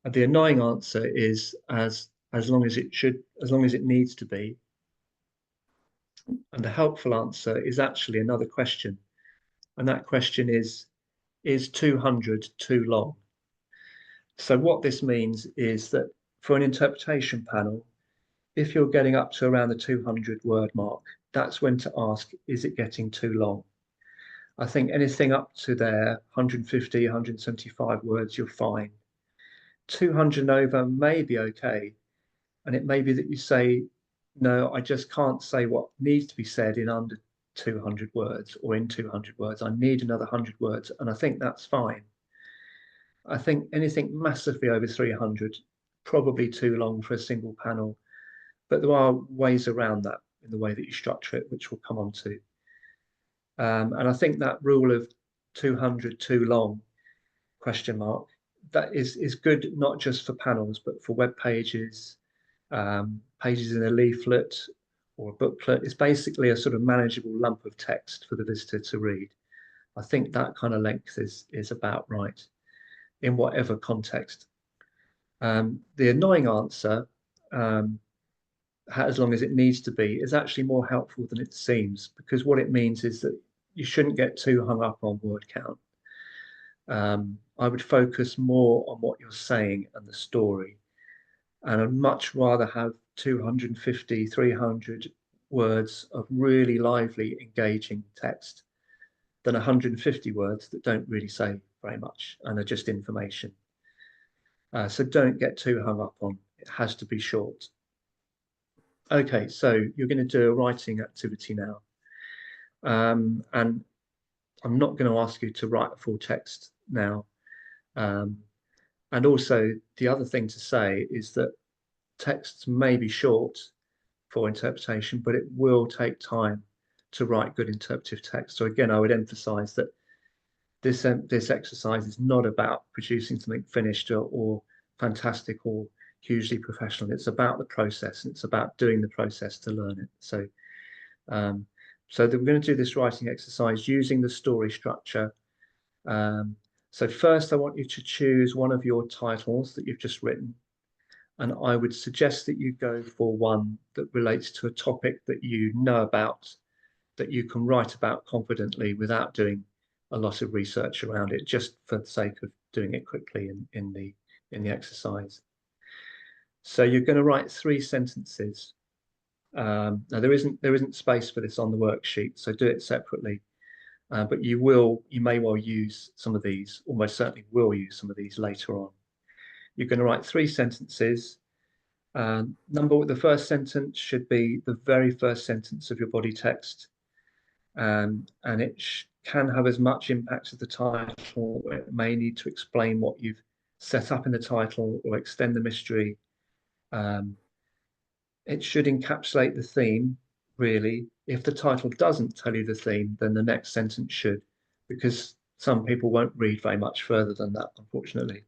And the annoying answer is as long as it needs to be. And the helpful answer is actually another question. And that question is 200 too long? So what this means is that for an interpretation panel, if you're getting up to around the 200 word mark, that's when to ask, is it getting too long? I think anything up to there, 150, 175 words, you're fine. 200 and over may be okay. And it may be that you say, no, I just can't say what needs to be said in under 200 words or in 200 words. I need another 100 words. And I think that's fine. I think anything massively over 300, probably too long for a single panel. But there are ways around that in the way that you structure it, which we'll come on to. And I think that rule of 200 too long, question mark, that is good, not just for panels, but for web pages, pages in a leaflet or a booklet. It's basically a sort of manageable lump of text for the visitor to read. I think that kind of length is about right in whatever context. The annoying answer, as long as it needs to be, is actually more helpful than it seems, because what it means is that you shouldn't get too hung up on word count. I would focus more on what you're saying and the story. And I'd much rather have 250, 300 words of really lively, engaging text than 150 words that don't really say very much and are just information. So don't get too hung up on it. Has to be short. Okay, so you're going to do a writing activity now. And I'm not going to ask you to write a full text now. And also, the other thing to say is that texts may be short for interpretation, but it will take time to write good interpretive text. So again, I would emphasize that this exercise is not about producing something finished or fantastic or hugely professional. It's about the process, and it's about doing the process to learn it. So so we're going to do this writing exercise using the story structure. So first, I want you to choose one of your titles that you've just written. And I would suggest that you go for one that relates to a topic that you know about, that you can write about confidently without doing a lot of research around it, just for the sake of doing it quickly in the exercise. So you're going to write 3 sentences. Now there isn't space for this on the worksheet, so do it separately. But you may well use some of these, almost certainly will use some of these later on. You're going to write 3 sentences. The first sentence should be the very first sentence of your body text, and it can have as much impact as the title. It may need to explain what you've set up in the title or extend the mystery. It should encapsulate the theme, really. If the title doesn't tell you the theme, then the next sentence should, because some people won't read very much further than that, unfortunately.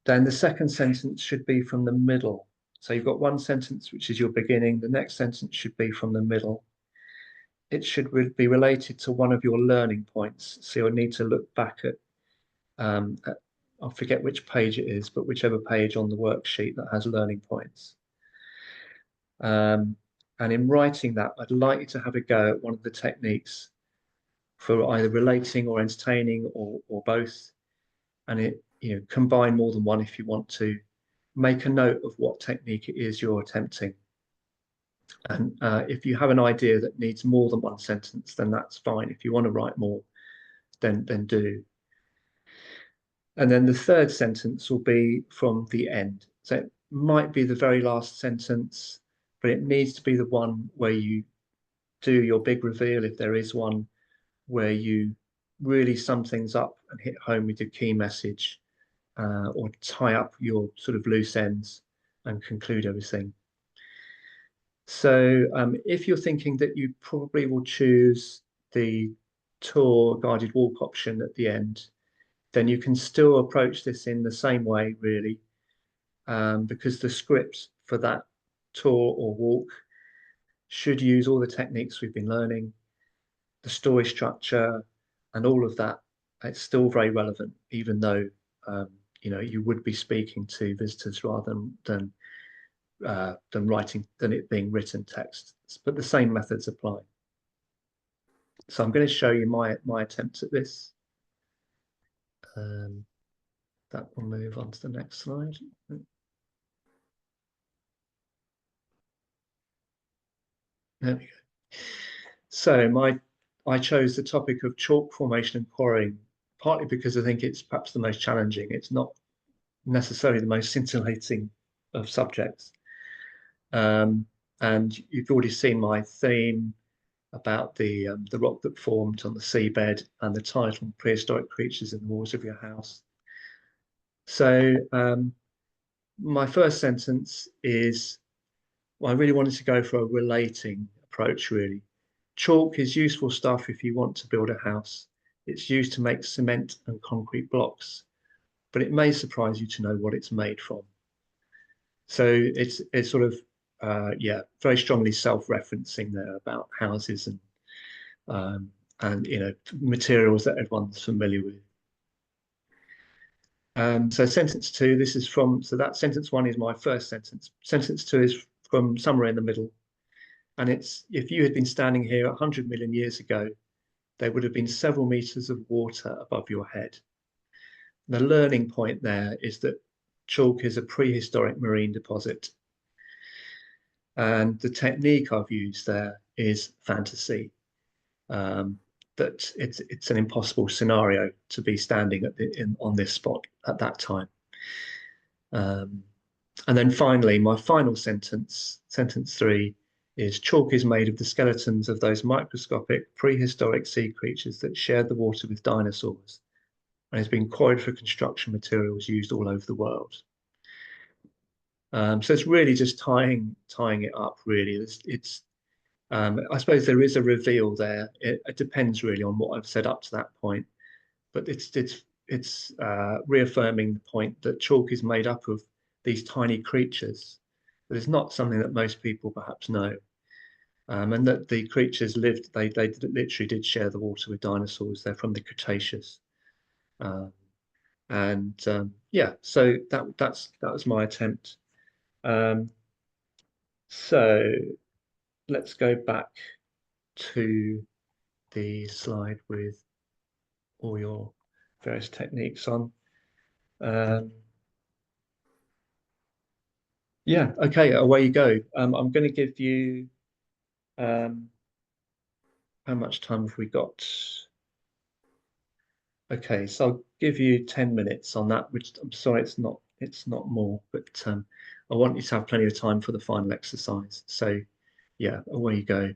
Then the second sentence should be from the middle. So you've got one sentence, which is your beginning. The next sentence should be from the middle. It should be related to one of your learning points. So you'll need to look back at I forget which page it is, but whichever page on the worksheet that has learning points. And in writing that, I'd like you to have a go at one of the techniques for either relating or entertaining or both. And combine more than one if you want to. Make a note of what technique it is you're attempting. And if you have an idea that needs more than one sentence, then that's fine. If you want to write more, then do. And then the third sentence will be from the end. So it might be the very last sentence, but it needs to be the one where you do your big reveal, if there is one, where you really sum things up and hit home with your key message, or tie up your sort of loose ends and conclude everything. So if you're thinking that you probably will choose the tour guided walk option at the end, then you can still approach this in the same way, really, because the script for that tour or walk should use all the techniques we've been learning, the story structure, and all of that. It's still very relevant, even though you would be speaking to visitors rather than it being written text. But the same methods apply. So I'm going to show you my attempts at this. That will move on to the next slide. There we go. So I chose the topic of chalk formation and quarrying, partly because I think it's perhaps the most challenging. It's not necessarily the most scintillating of subjects. And you've already seen my theme about the rock that formed on the seabed, and the title, Prehistoric Creatures in the Walls of Your House. So my first sentence is, well, I really wanted to go for a relating approach, really. Chalk is useful stuff if you want to build a house. It's used to make cement and concrete blocks, but it may surprise you to know what it's made from. So it's sort of, very strongly self-referencing there about houses and materials that everyone's familiar with. So sentence 2, that sentence 1 is my first sentence. Sentence 2 is from somewhere in the middle. And it's, if you had been standing here 100 million years ago, there would have been several meters of water above your head. The learning point there is that chalk is a prehistoric marine deposit. And the technique I've used there is fantasy. That it's an impossible scenario to be standing on this spot at that time. And then finally, my final sentence 3, is chalk is made of the skeletons of those microscopic prehistoric sea creatures that shared the water with dinosaurs, and has been quarried for construction materials used all over the world. So it's really just tying it up, really. I suppose there is a reveal there. It depends really on what I've said up to that point, but it's reaffirming the point that chalk is made up of these tiny creatures. That is not something that most people perhaps know, and that the creatures lived. They literally did share the water with dinosaurs. They're from the Cretaceous, And yeah, so that was my attempt. Um, so let's go back to the slide with all your various techniques on. Um, yeah, okay, away you go. I'm going to give you, how much time have we got? Okay, so I'll give you 10 minutes on that, which I'm sorry, it's not more, but I want you to have plenty of time for the final exercise. So yeah, away you go.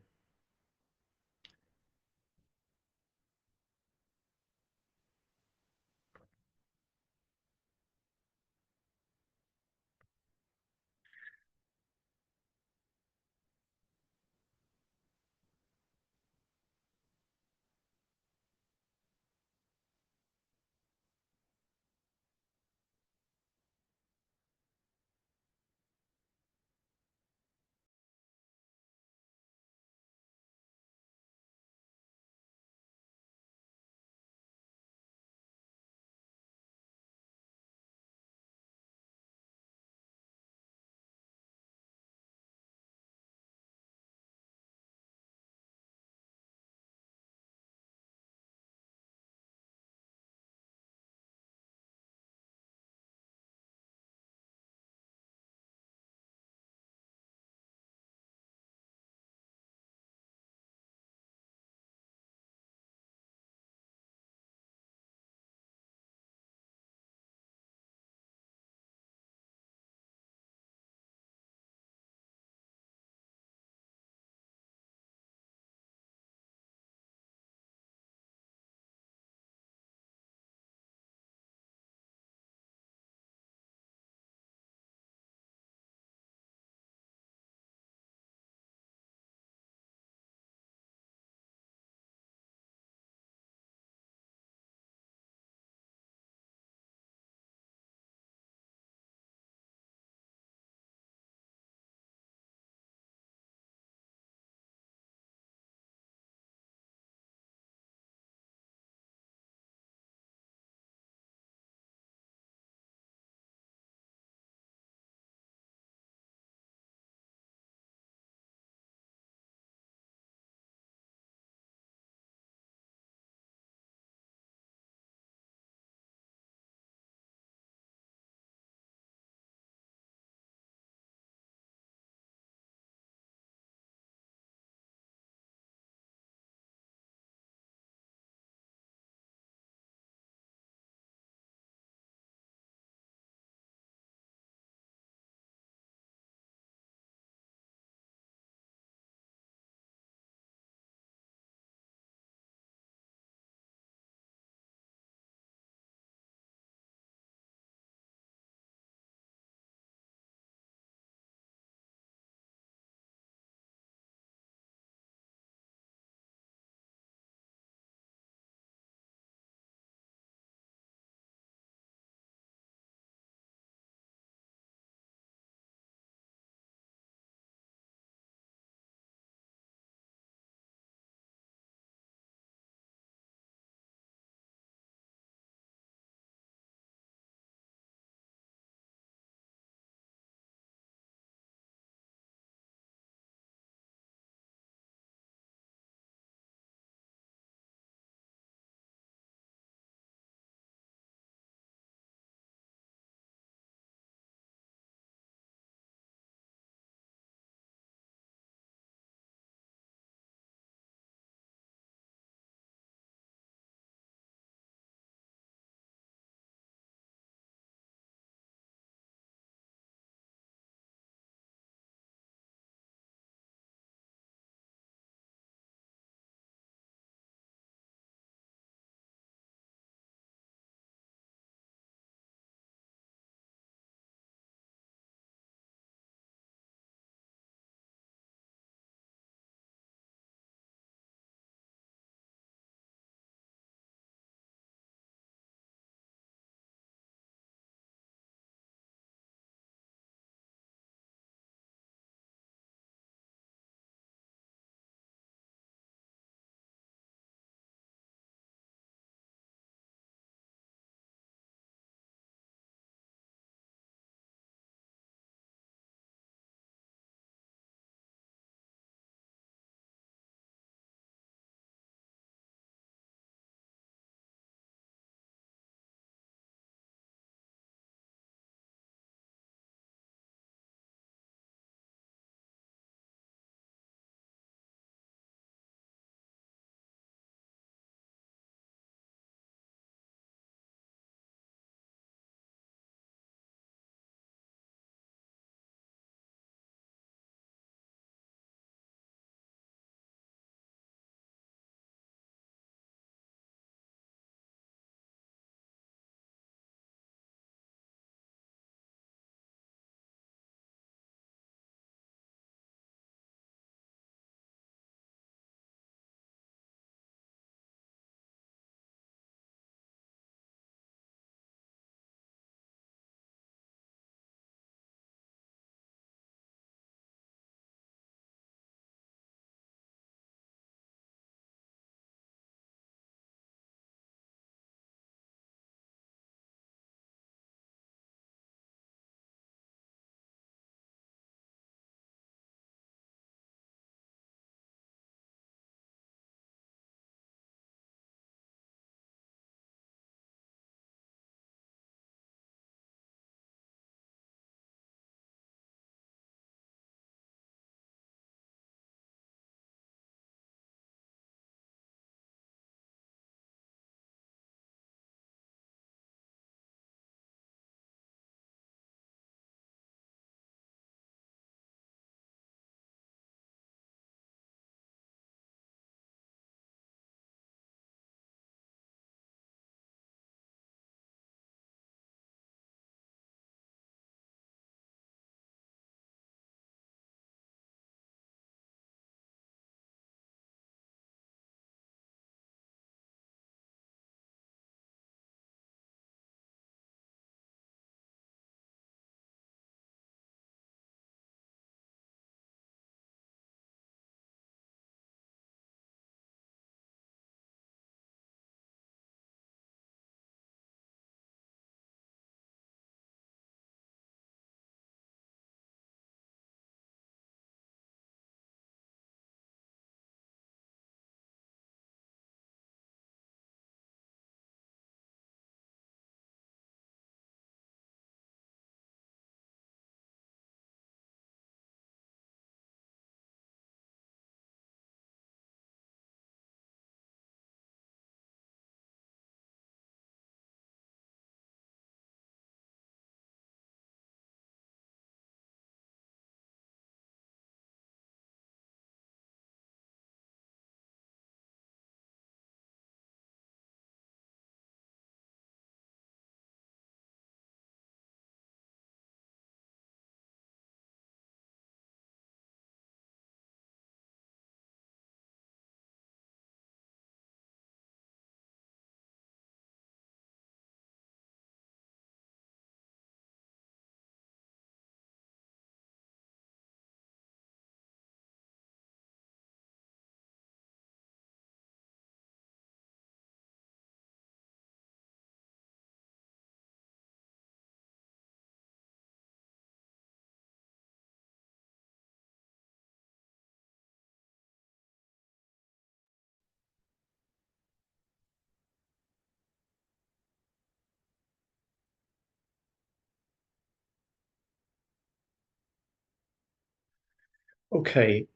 Okay.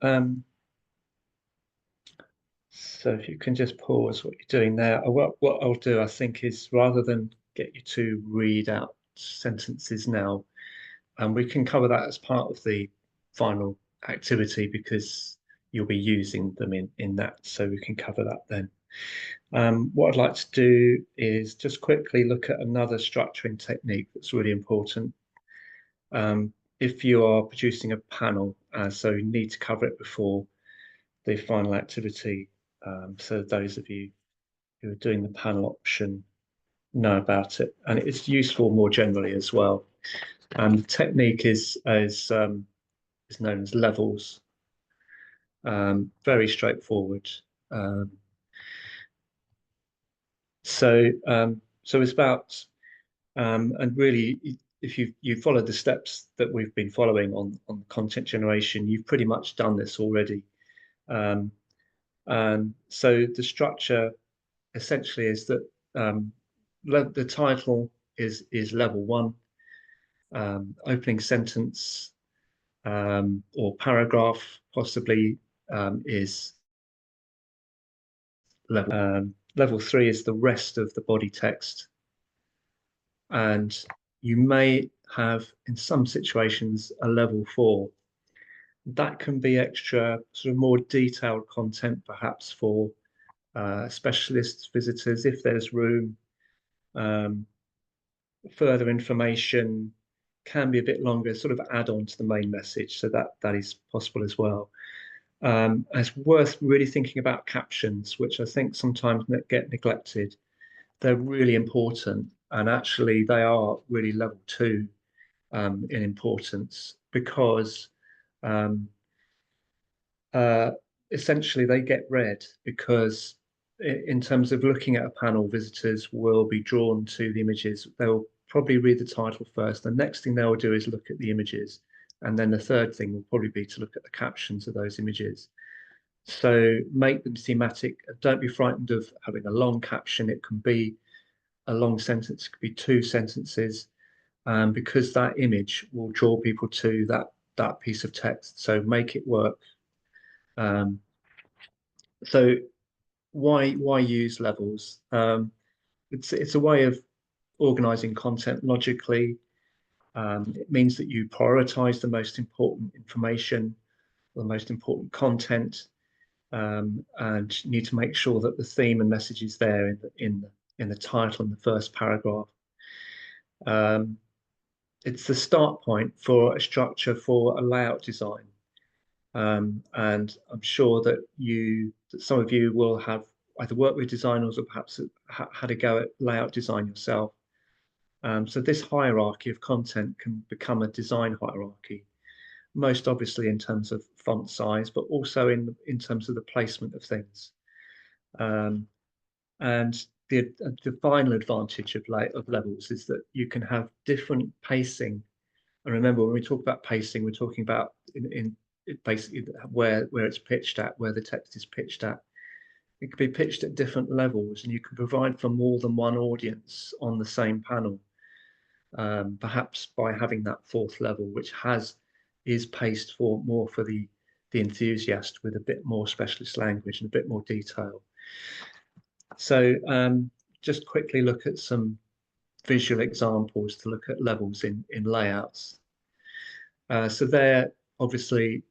So if you can just pause what you're doing there. What I'll do, I think, is rather than get you to read out sentences now, and we can cover that as part of the final activity because you'll be using them in that, so we can cover that then. What I'd like to do is just quickly look at another structuring technique that's really important. If you are producing a panel, so you need to cover it before the final activity. So those of you who are doing the panel option know about it, and it's useful more generally as well. The technique is known as levels. Very straightforward. So it's about and really, if you followed the steps that we've been following on content generation, you've pretty much done this already. And so the structure essentially is that the title is level one, opening sentence or paragraph possibly is level. Level three is the rest of the body text, and you may have in some situations a level four. That can be extra sort of more detailed content, perhaps for specialist visitors if there's room. Further information can be a bit longer, sort of add on to the main message, so that is possible as well. It's worth really thinking about captions, which I think sometimes get neglected. They're really important, and actually they are really level two in importance because um, uh, essentially they get read because in terms of looking at a panel, visitors will be drawn to the images. They'll probably read the title first. The next thing they'll do is look at the images. And then the third thing will probably be to look at the captions of those images. So make them thematic. Don't be frightened of having a long caption. It can be a long sentence, it could be two sentences, because that image will draw people to that piece of text. So make it work. So why use levels? It's a way of organizing content logically. It means that you prioritize the most important information, the most important content, and you need to make sure that the theme and message is there in the title and the first paragraph. It's the start point for a structure for a layout design. And I'm sure that some of you will have either worked with designers or perhaps had a go at layout design yourself. So this hierarchy of content can become a design hierarchy, most obviously in terms of font size, but also in terms of the placement of things. And the final advantage of levels is that you can have different pacing. And remember, when we talk about pacing, we're talking about in basically where it's pitched at, where the text is pitched at. It can be pitched at different levels, and you can provide for more than one audience on the same panel. Perhaps by having that fourth level, which is paced for more for the enthusiast with a bit more specialist language and a bit more detail. So just quickly look at some visual examples to look at levels in layouts. So they're obviously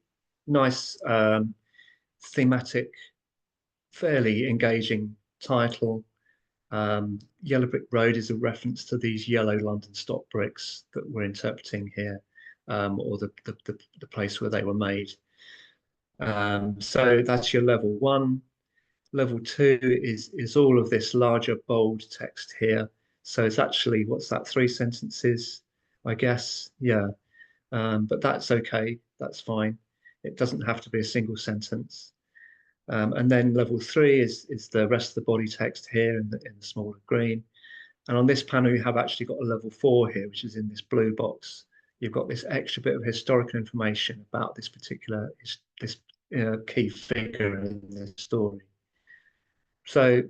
nice, thematic, fairly engaging title. Yellow Brick Road is a reference to these yellow London stock bricks that we're interpreting here, or the place where they were made. So that's your level one. Level two is all of this larger bold text here. So it's actually, what's that, 3 sentences, I guess? Yeah. But that's okay, that's fine. It doesn't have to be a single sentence. And then level 3 is the rest of the body text here in the smaller green. And on this panel, you have actually got a level 4 here, which is in this blue box. You've got this extra bit of historical information about this particular key figure in the story. So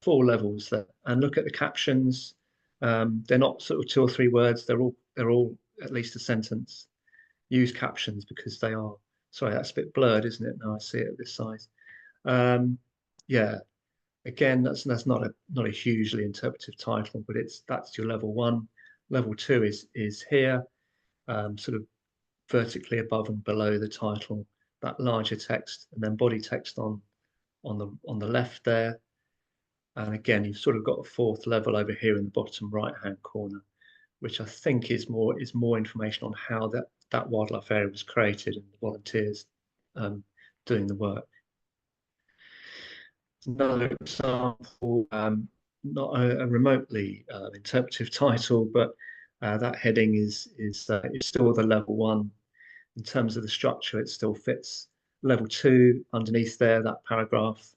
4 levels there, and look at the captions. They're not sort of 2 or 3 words. They're all at least a sentence. Use captions because they are Sorry, that's a bit blurred, isn't it? Now I see it at this size. Yeah, again, that's not a hugely interpretive title, but that's your level 1. Level 2 is here, sort of vertically above and below the title, that larger text, and then body text on the left there. And again, you've sort of got a 4th level over here in the bottom right-hand corner, which I think is more information on how that wildlife area was created and the volunteers doing the work. Another example, not a remotely interpretive title, but that heading is still the level 1 in terms of the structure. It still fits. Level 2 underneath there, that paragraph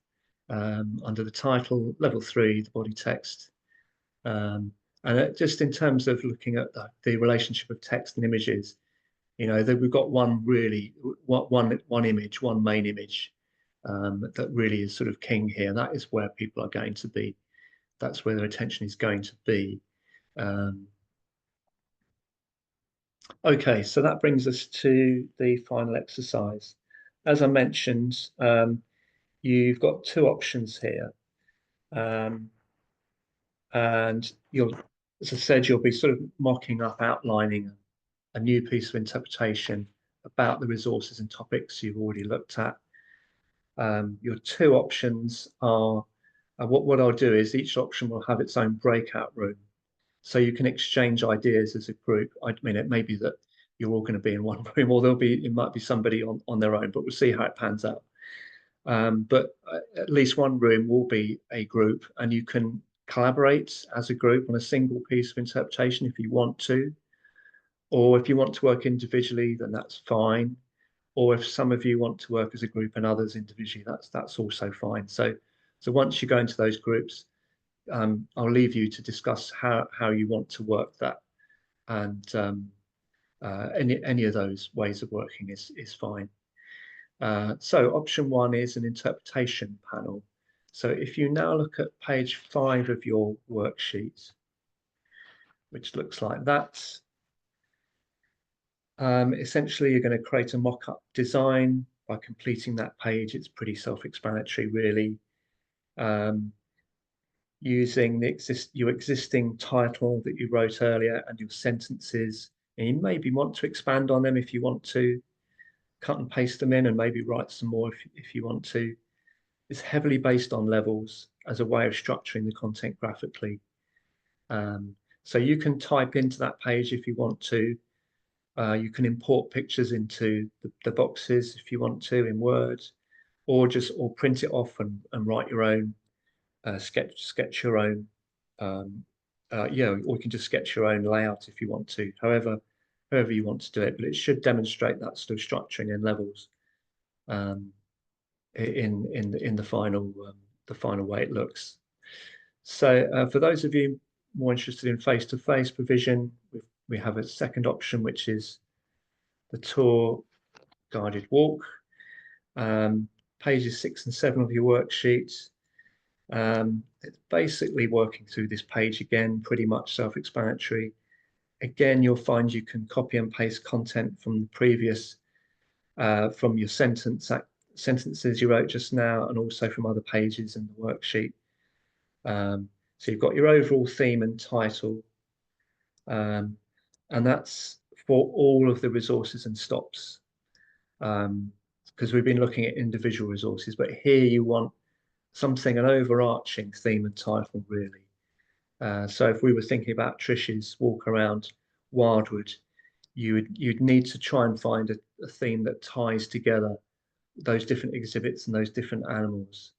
under the title. Level 3, the body text. And just in terms of looking at the relationship of text and images, you know, that we've got one image, one main image that really is sort of king here. That is where people are going to be. That's where their attention is going to be. Okay, so that brings us to the final exercise. As I mentioned, you've got 2 options here. And as I said, you'll be sort of mocking up, outlining a new piece of interpretation about the resources and topics you've already looked at. Your 2 options are, what I'll do is each option will have its own breakout room. So you can exchange ideas as a group. I mean, it may be that you're all going to be in one room, or it might be somebody on their own, but we'll see how it pans out. But at least one room will be a group, and you can collaborate as a group on a single piece of interpretation if you want to. Or if you want to work individually, then that's fine. Or if some of you want to work as a group and others individually, that's also fine. So once you go into those groups, I'll leave you to discuss how you want to work that, and any of those ways of working is fine. So option 1 is an interpretation panel. So if you now look at page 5 of your worksheet, which looks like that, essentially you're going to create a mock-up design by completing that page. It's pretty self-explanatory, really. Using your existing title that you wrote earlier and your sentences, and you maybe want to expand on them if you want to, cut and paste them in and maybe write some more if you want to. It's heavily based on levels as a way of structuring the content graphically. So you can type into that page if you want to. You can import pictures into the boxes if you want to in Word, or print it off and write your own, sketch your own, or you can just sketch your own layout if you want to, however you want to do it. But it should demonstrate that sort of structuring and levels in the final way it looks. So for those of you more interested in face-to-face provision, we have a second option, which is the tour guided walk. Pages 6 and 7 of your worksheet. It's basically working through this page again, pretty much self-explanatory. Again, you'll find you can copy and paste content from the previous, from your sentences you wrote just now, and also from other pages in the worksheet. So you've got your overall theme and title, and that's for all of the resources and stops, because we've been looking at individual resources, but here you want an overarching theme and title, really. So if we were thinking about Trish's walk around Wildwood, you'd need to try and find a theme that ties together those different exhibits and those different animals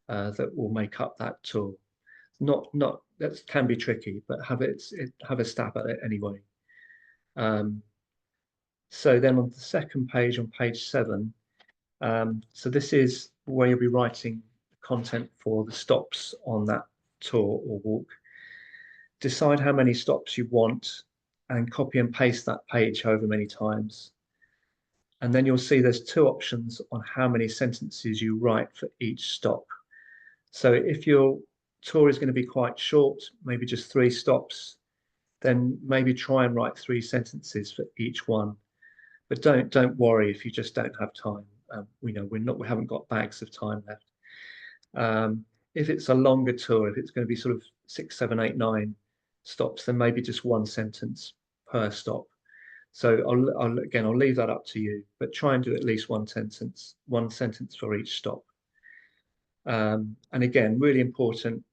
that will make up that tour. That can be tricky, but have a stab at it anyway. So then on the second page, on page 7, so this is where you'll be writing content for the stops on that tour or walk. Decide how many stops you want and copy and paste that page however many times. And then you'll see there's 2 options on how many sentences you write for each stop. So if your tour is going to be quite short, maybe just 3 stops, then maybe try and write 3 sentences for each one. but don't worry if you just don't have time. We know we haven't got bags of time left. If it's a longer tour, if it's going to be sort of 6, 7, 8, 9 stops, then maybe just one sentence per stop. So I'll leave that up to you, but try and do at least one sentence for each stop. And again, really important.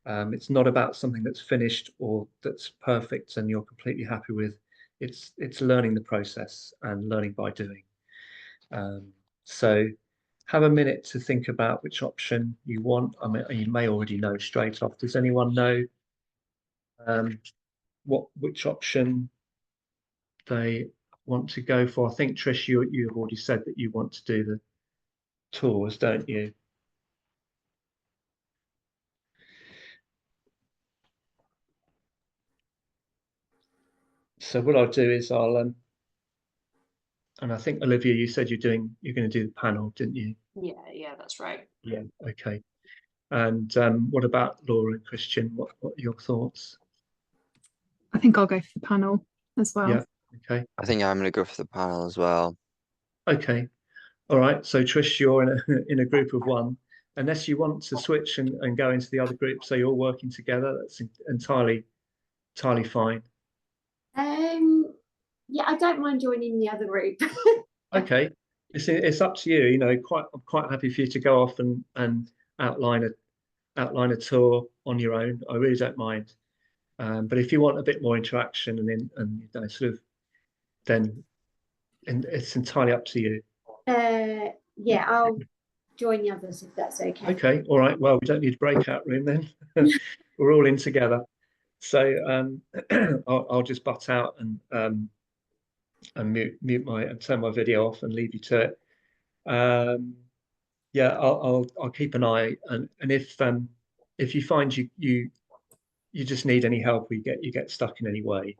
It's not about something that's finished or that's perfect and you're completely happy with. It's learning the process and learning by doing. So have a minute to think about which option you want. I mean, you may already know straight off. Does anyone know which option they want to go for? I think Trish, you've already said that you want to do the tours, don't you? So what I'll do is and I think Olivia, you said you're going to do the panel, didn't you? Yeah, that's right. Yeah. Okay. And what about Laura and Christian? What are your thoughts? I think I'll go for the panel as well. Yeah. Okay. I think I'm going to go for the panel as well. Okay. All right. So Trish, you're in a group of one. Unless you want to switch and go into the other group, so you're working together, that's entirely fine. Yeah, I don't mind joining the other group. Okay. It's up to you. You know, I'm quite happy for you to go off and outline a tour on your own. I really don't mind. But if you want a bit more interaction and you know, sort of, then it's entirely up to you. Yeah, I'll join the others if that's okay. Okay, all right. Well, we don't need a breakout room then. We're all in together. So I'll just butt out and turn my video off and leave you to it. Yeah, I'll keep an eye and if you find you just need any help, you get stuck in any way,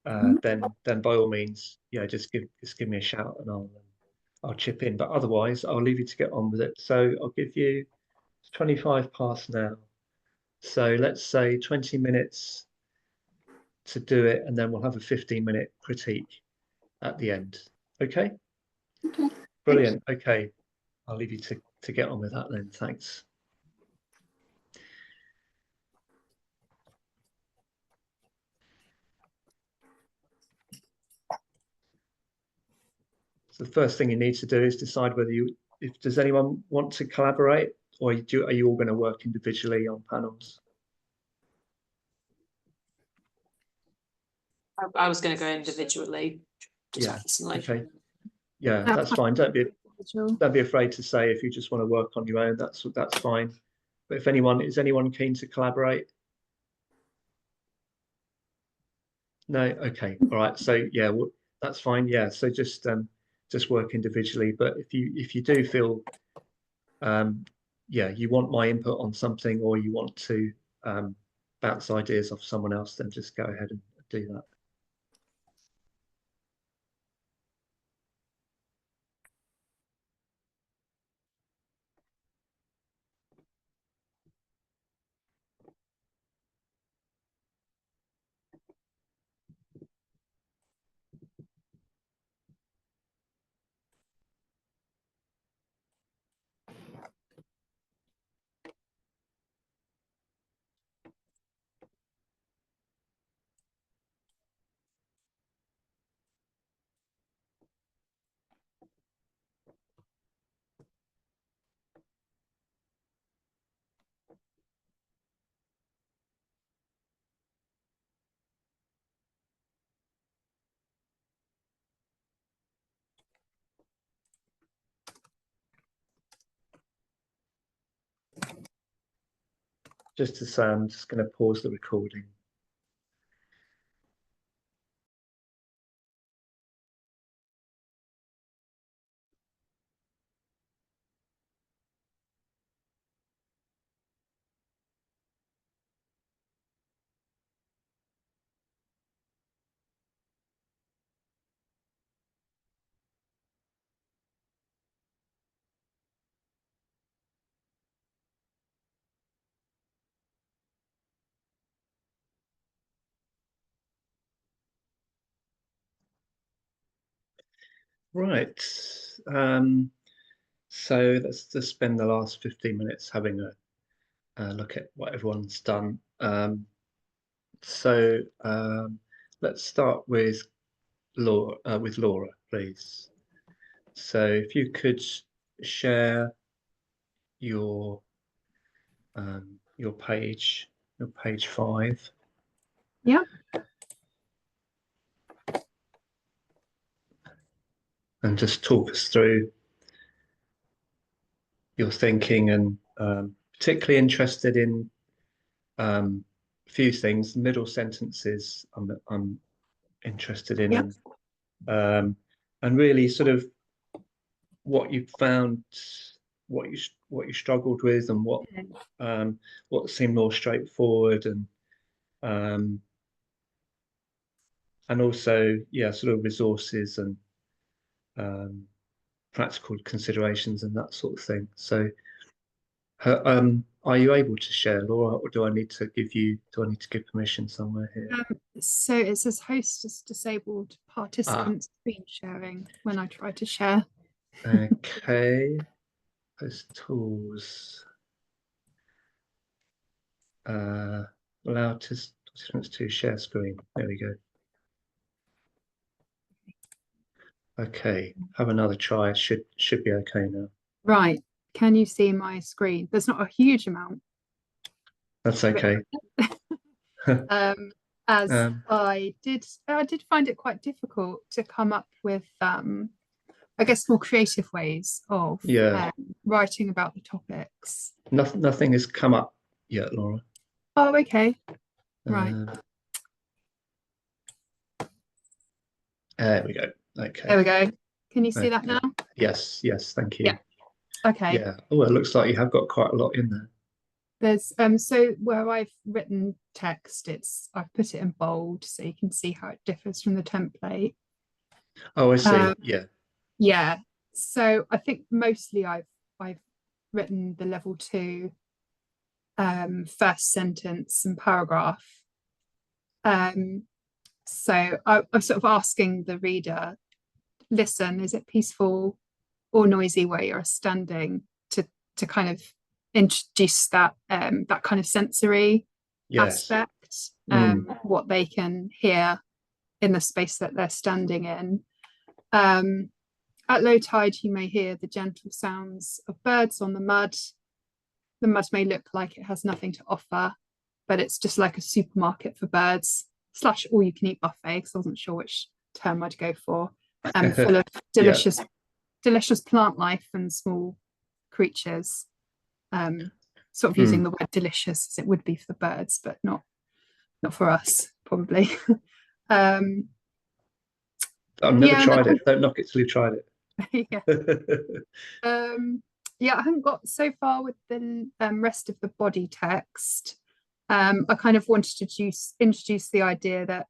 then by all means, yeah, just give me a shout and I'll chip in. But otherwise, I'll leave you to get on with it. So I'll give you 25 past now. So let's say 20 minutes to do it, and then we'll have a 15-minute critique at the end. Okay? Okay. Brilliant. Okay. I'll leave you to get on with that then. Thanks. So the first thing you need to do is decide whether does anyone want to collaborate, or are you all going to work individually on panels? I was going to go individually. Yeah. Personally. Okay. Yeah, that's fine. Don't be afraid to say if you just want to work on your own. That's fine. But if is anyone keen to collaborate? No. Okay. All right. So yeah, well, that's fine. Yeah. So just work individually. But if you do feel yeah, you want my input on something, or you want to bounce ideas off someone else, then just go ahead and do that. Just to say, I'm just going to pause the recording. Right. So let's just spend the last 15 minutes having a look at what everyone's done. So let's start with Laura, please. So if you could share your your page 5. Yeah. And just talk us through your thinking, and particularly interested in a few things. Middle sentences I'm interested in, Yeah. and really sort of what you found, what you struggled with, and what seemed more straightforward, um, and also sort of resources and practical considerations and that sort of thing. So are you able to share, Laura, or do I need to give permission somewhere here? So it says host is disabled participant screen sharing when I try to share. Okay. Host tools. Allow participants to share screen. There we go. Okay, have another try. Should be okay now. Right. Can you see my screen? There's not a huge amount. That's okay. As Um, I did find it quite difficult to come up with I guess more creative ways of Yeah. writing about the topics. Nothing has come up yet, Laura. Oh, okay. Right. There we go. Okay. There we go. Can you see that now? Yes, thank you. Yeah. Okay. Yeah. Oh, it looks like you have got quite a lot in there. There's so where I've written text, I've put it in bold so you can see how it differs from the template. Oh, I see. Yeah. Yeah. So I think mostly I've written the level 2 first sentence and paragraph. So I'm sort of asking the reader, listen, is it peaceful or noisy where you're standing, to kind of introduce that that kind of sensory aspect, what they can hear in the space that they're standing in. At low tide, you may hear the gentle sounds of birds on the mud. The mud may look like it has nothing to offer, but it's just like a supermarket for birds / all you can eat buffet, because I wasn't sure which term I'd go for. Full of delicious plant life and small creatures. Sort of using the word delicious as it would be for the birds, but not for us, probably. I've never tried it. Don't knock it till you've tried it. I haven't got so far with the rest of the body text. I kind of wanted to introduce the idea that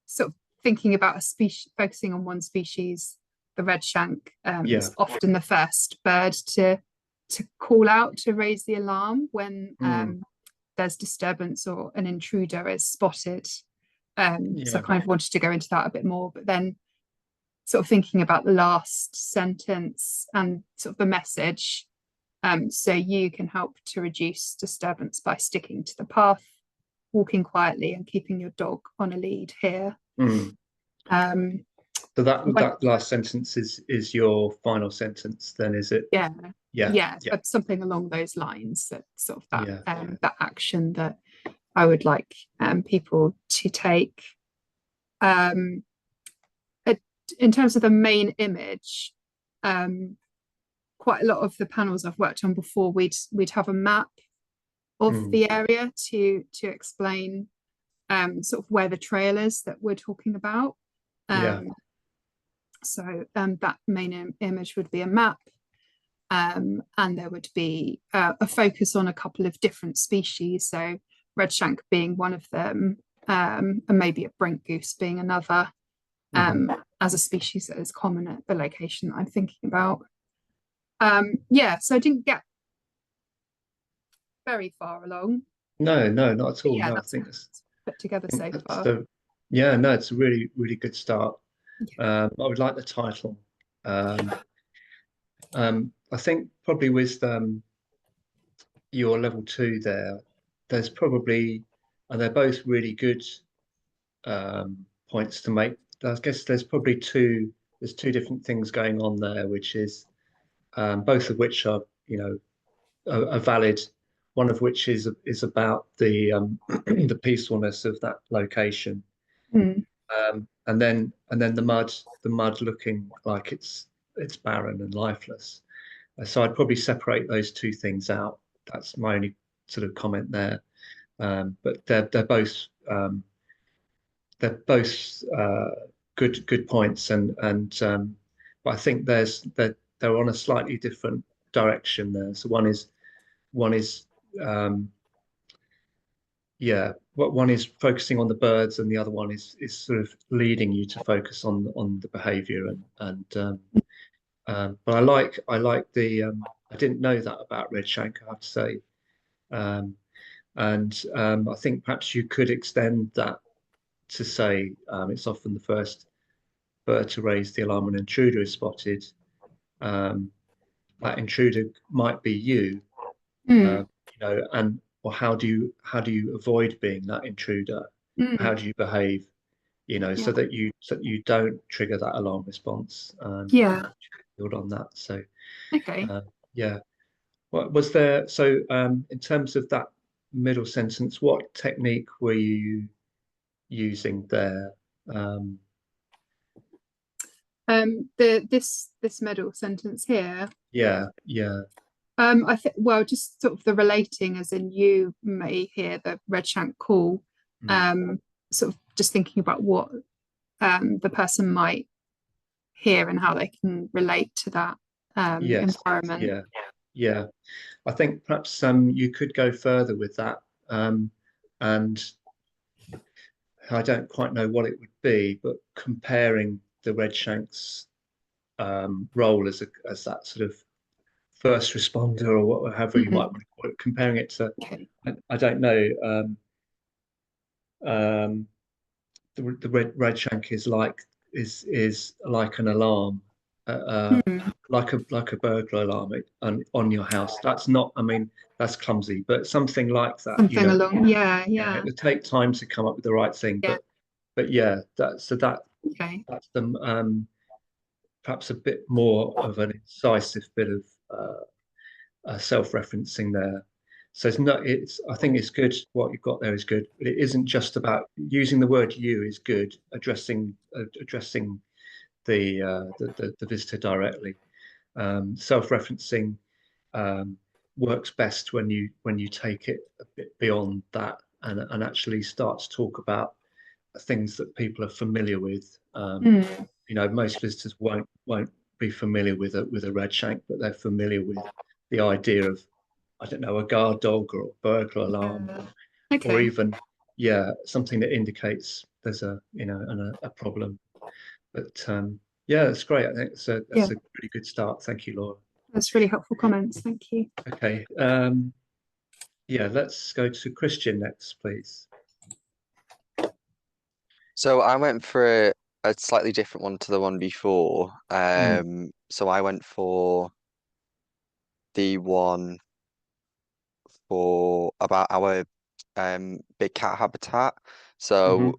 sort of thinking about a species, focusing on one species, the redshank, is often the first bird to call out, to raise the alarm when there's disturbance or an intruder is spotted. So I kind of wanted to go into that a bit more, but then sort of thinking about the last sentence and sort of the message. So you can help to reduce disturbance by sticking to the path, walking quietly, and keeping your dog on a lead here. So that last sentence is your final sentence, then, is it? Yeah, but something along those lines, that sort of that action that I would like people to take. In terms of the main image, quite a lot of the panels I've worked on before, we'd have a map of the area to explain sort of where the trail is that we're talking about. So that main image would be a map, and there would be a focus on a couple of different species, so redshank being one of them, and maybe a brink goose being another, as a species that is common at the location that I'm thinking about. So I didn't get very far along. No, not at all. Yeah, no, I think that's put together so far. it's a really, really good start. I would like the title. I think probably with your level 2 there, there's probably, and they're both really good points to make. I guess there's two different things going on there, which is both of which are, are valid. One of which is about the the peacefulness of that location, Mm. and then the mud looking like it's barren and lifeless. So I'd probably separate those two things out. That's my only sort of comment there. But they're both good points, and but I think they're on a slightly different direction there. So one is um, yeah, what one is focusing on the birds, and the other one is sort of leading you to focus on the behaviour but I like the I didn't know that about redshank, I have to say. Um, and I think perhaps you could extend that to say it's often the first bird to raise the alarm when an intruder is spotted. Um, that intruder might be you, Mm. and or how do you avoid being that intruder? How Mm. do you behave? Yeah. So that you don't trigger that alarm response. Yeah. Build on that. So Okay. yeah. What was there? So in terms of that middle sentence, what technique were you using there? Um, This middle sentence here. yeah, yeah, I think, well, just sort of the relating, as in you may hear the redshank call. mm, Um, Sort of just thinking about what the person might hear and how they can relate to that yes, environment. yeah, yeah. I think perhaps you could go further with that, and I don't quite know what it would be, but comparing the redshank's role as that sort of first responder, or however you might Mhm. want to call it, comparing it to, Okay. I don't know, um, the red shank is like an alarm, Hmm. like a burglar alarm on your house. That's not, I mean, that's clumsy, but something like that. Something along. Yeah. Yeah, Yeah. it would take time to come up with the right thing, Yeah. but yeah, Okay. that's the perhaps a bit more of an incisive bit of self-referencing there. So it's not. It's. I think it's good. What you've got there is good, but it isn't just about using the word "you" is good. Addressing the visitor directly. Self-referencing works best when you take it a bit beyond that and actually start to talk about things that people are familiar with. Mm. Most visitors won't be familiar with a red shank, but they're familiar with the idea of, I don't know, a guard dog or a burglar alarm, Yeah. or Okay. even, yeah, something that indicates there's a problem. But yeah, that's great. I think Yeah. that's a pretty good start. Thank you, Laura. That's really helpful comments. Thank you. Okay. Yeah, let's go to Christian next, please. So I went for a slightly different one to the one before. Mm, So I went for the one for about our big cat habitat. hmm So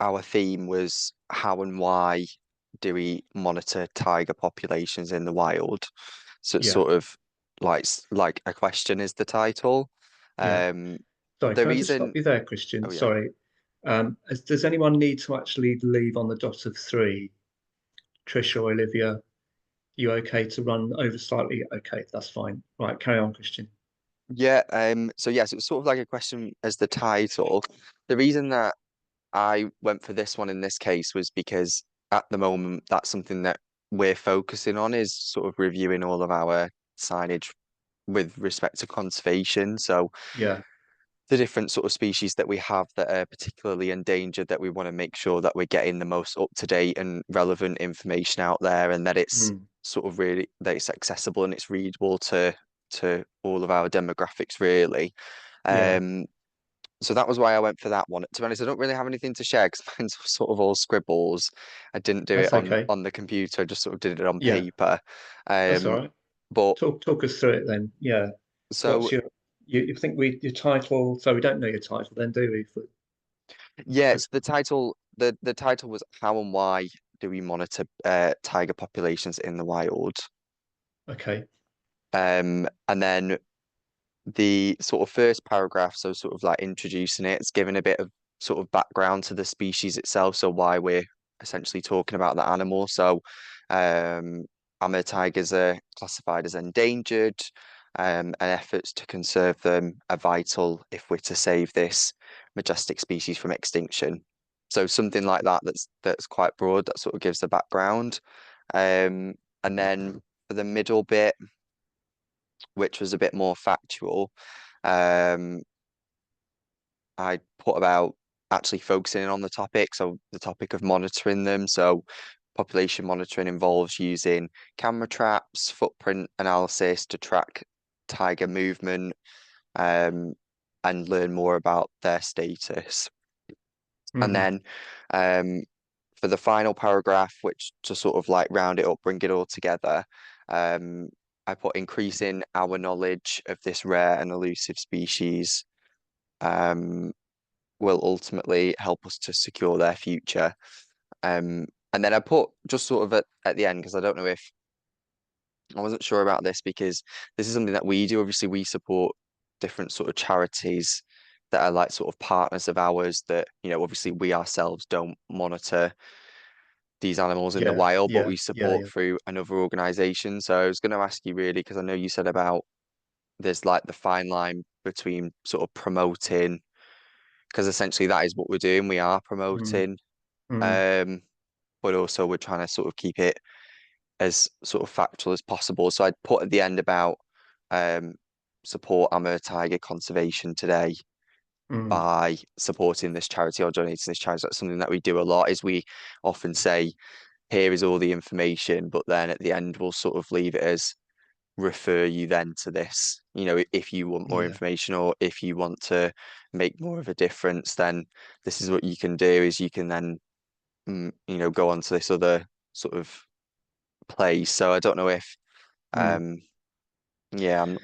our theme was how and why do we monitor tiger populations in the wild? So it's Yeah, sort of like a question is the title. yeah. Um, Sorry, the can I just stop reason, you there, Christian? oh yeah. Sorry. Does anyone need to actually leave on the dot of three? Trish or Olivia, you okay to run over slightly? Okay, that's fine. Right, carry on, Christian. Yeah, so yes, it was sort of like a question as the title. The reason that I went for this one in this case was because at the moment that's something that we're focusing on is sort of reviewing all of our signage with respect to conservation. So Yeah. the different sort of species that we have that are particularly endangered, that we want to make sure that we're getting the most up-to-date and relevant information out there, and that it's Mm, sort of really that it's accessible and it's readable to all of our demographics really. yeah. Um, so that was why I went for that one. To be honest, I don't really have anything to share because mine's sort of all scribbles. I didn't do That's it okay. on the computer, I just sort of did it on Yeah, paper. that's all Um, right. but Talk us through it then. Yeah. so What's you think your title? So we don't know your title then, do we? yeah, so the title was How and Why Do We Monitor Tiger Populations in the Wild? Okay. And then the sort of first paragraph, so sort of like introducing it, it's giving a bit of sort of background to the species itself, so why we're essentially talking about the animal. So Amur tigers are classified as endangered, and efforts to conserve them are vital if we're to save this majestic species from extinction. So something like that that's quite broad, that sort of gives the background. And then for the middle bit, which was a bit more factual, um, I put about actually focusing on the topic, so the topic of monitoring them. So population monitoring involves using camera traps, footprint analysis to track tiger movement, um, and learn more about their status. And Hmm. then for the final paragraph, which to sort of like round it up, bring it all together, um, I put increasing our knowledge of this rare and elusive species um, will ultimately help us to secure their future. And then I put just sort of at the end, because I don't know if I wasn't sure about this, because this is something that we do. Obviously, we support different sort of charities that are like sort of partners of ours that, obviously we ourselves don't monitor these animals in the Yeah. wild, but Yeah. we Yeah. support through another organization. So I was going to ask you really, because I know you said about there's like the fine line between sort of promoting, because essentially that is what we're doing. We are Mm, promoting, mm, um, but also we're trying to sort of keep it as sort of factual as possible. So I'd put at the end about um, support Amur tiger conservation today mm. by supporting this charity or donating to this charity. That's something that we do a lot, is we often say, here is all the information, but then at the end we'll sort of leave it as refer you then to this. If you want more Yeah. information or if you want to make more of a difference, then this is what you can do, is you can then go on to this other sort of place. So I don't know if Mm. um yeah, I'm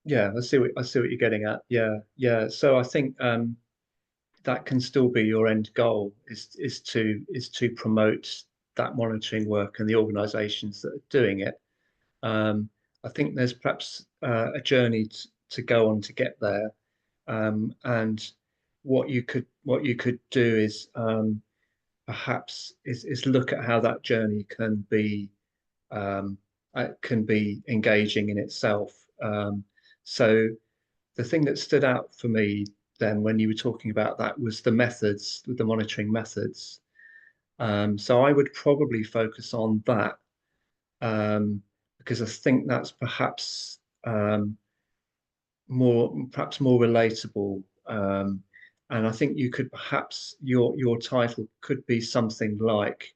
Yeah. I see what you're getting at. Yeah. Yeah. So I think that can still be your end goal is to promote that monitoring work and the organisations that are doing it. Um, I think there's perhaps a journey to go on to get there. And what you could do is perhaps is look at how that journey um, can be engaging in itself. So the thing that stood out for me then when you were talking about that was the methods, the monitoring methods. So I would probably focus on that because I think that's perhaps more relatable. And I think you could perhaps your title could be something like,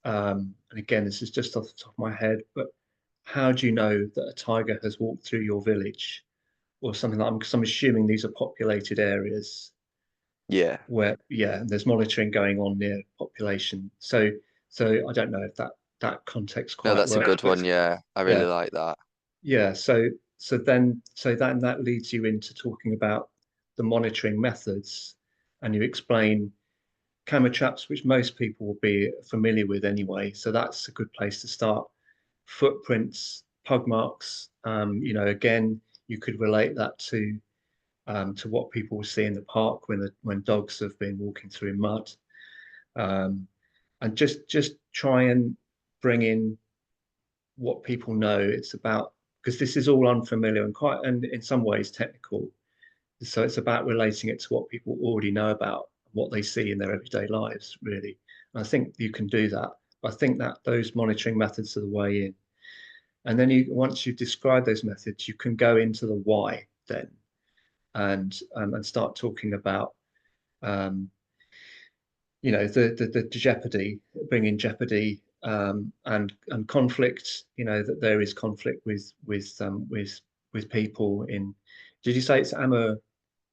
and again, this is just off the top of my head, but how do you know that a tiger has walked through your village or something like that? Because I'm assuming these are populated areas yeah. where, yeah, there's monitoring going on near population. So I don't know if that context No, quite that's a works, good but one. Yeah, I really yeah, like that. yeah. So then that leads you into talking about the monitoring methods, and you explain camera traps, which most people will be familiar with anyway. So that's a good place to start. Footprints, pug marks. Again, you could relate that to what people will see in the park when dogs have been walking through mud, um, and just try and bring in what people know it's about, because this is all unfamiliar and in some ways technical. So it's about relating it to what people already know about what they see in their everyday lives, really. And I think you can do that. I think that those monitoring methods are the way in. And then once you've described those methods, you can go into the why then, and start talking about um, the jeopardy, bringing jeopardy, and conflict. That there is conflict with people in. Did you say it's Amur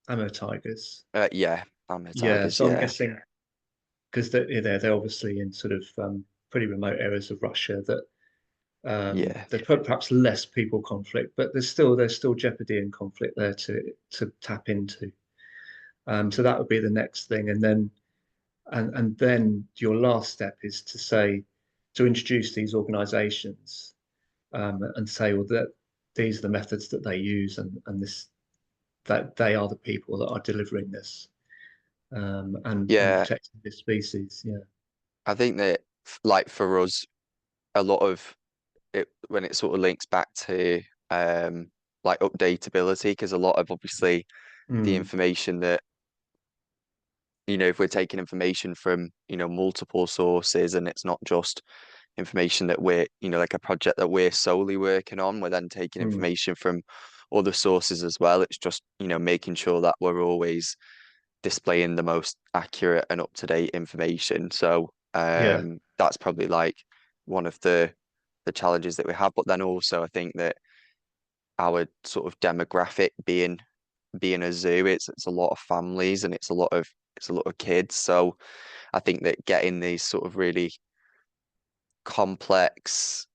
amur tigers. Yeah, amber Yeah, tigers, so I'm yeah. guessing because they're obviously in sort of pretty remote areas of Russia that Yeah. there's perhaps less people conflict, but there's still jeopardy and conflict there to tap into. So that would be the next thing, and then your last step is to introduce these organisations and say, well, that these are the methods that they use, and this that they are the people that are delivering this and Yeah, protecting this species. Yeah. I think that like for us, a lot of it when it sort of links back to like updatability, because a lot of obviously the Mm, information that, you know, if we're taking information from, you know, multiple sources and it's not just information that we're, you know, like a project that we're solely working on, we're then taking mm, information from other sources as well. It's just, you know, making sure that we're always displaying the most accurate and up-to-date information. So yeah. that's probably like one of the challenges that we have. But then also I think that our sort of demographic being a zoo, it's a lot of families and it's a lot of kids. So I think that getting these sort of really complex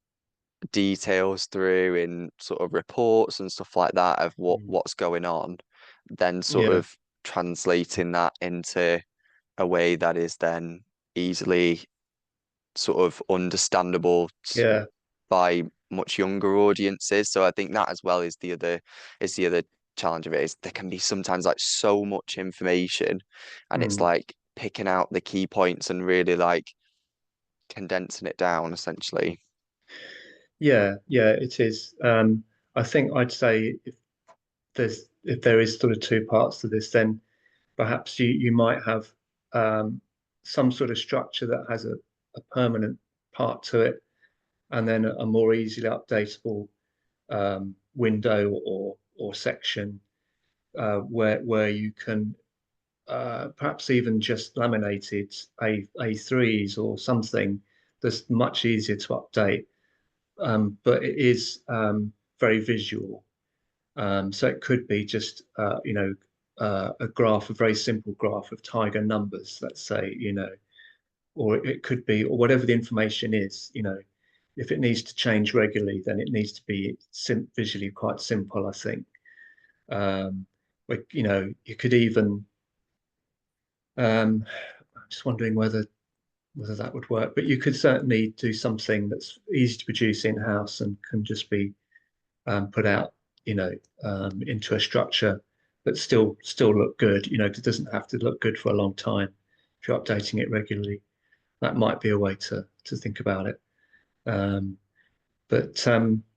details through in sort of reports and stuff like that of Mm, what's going on, then sort yeah. of translating that into a way that is then easily sort of understandable Yeah. by much younger audiences. So I think that as well is the other challenge of it is there can be sometimes like so much information and it's Mm. like picking out the key points and really like condensing it down essentially. Yeah, yeah, it is. I think I'd say if there is sort of two parts to this, then perhaps you might have some sort of structure that has a permanent part to it, and then a more easily updatable window or section where you can perhaps even just laminated A3s or something that's much easier to update, but it is very visual. So it could be just a graph, a very simple graph of tiger numbers, let's say, or it could be, or whatever the information is, if it needs to change regularly, then it needs to be visually quite simple, I think. But you could even, I'm just wondering whether that would work, but you could certainly do something that's easy to produce in-house and can just be put out, into a structure but still look good. It doesn't have to look good for a long time if you're updating it regularly. That might be a way to think about it. But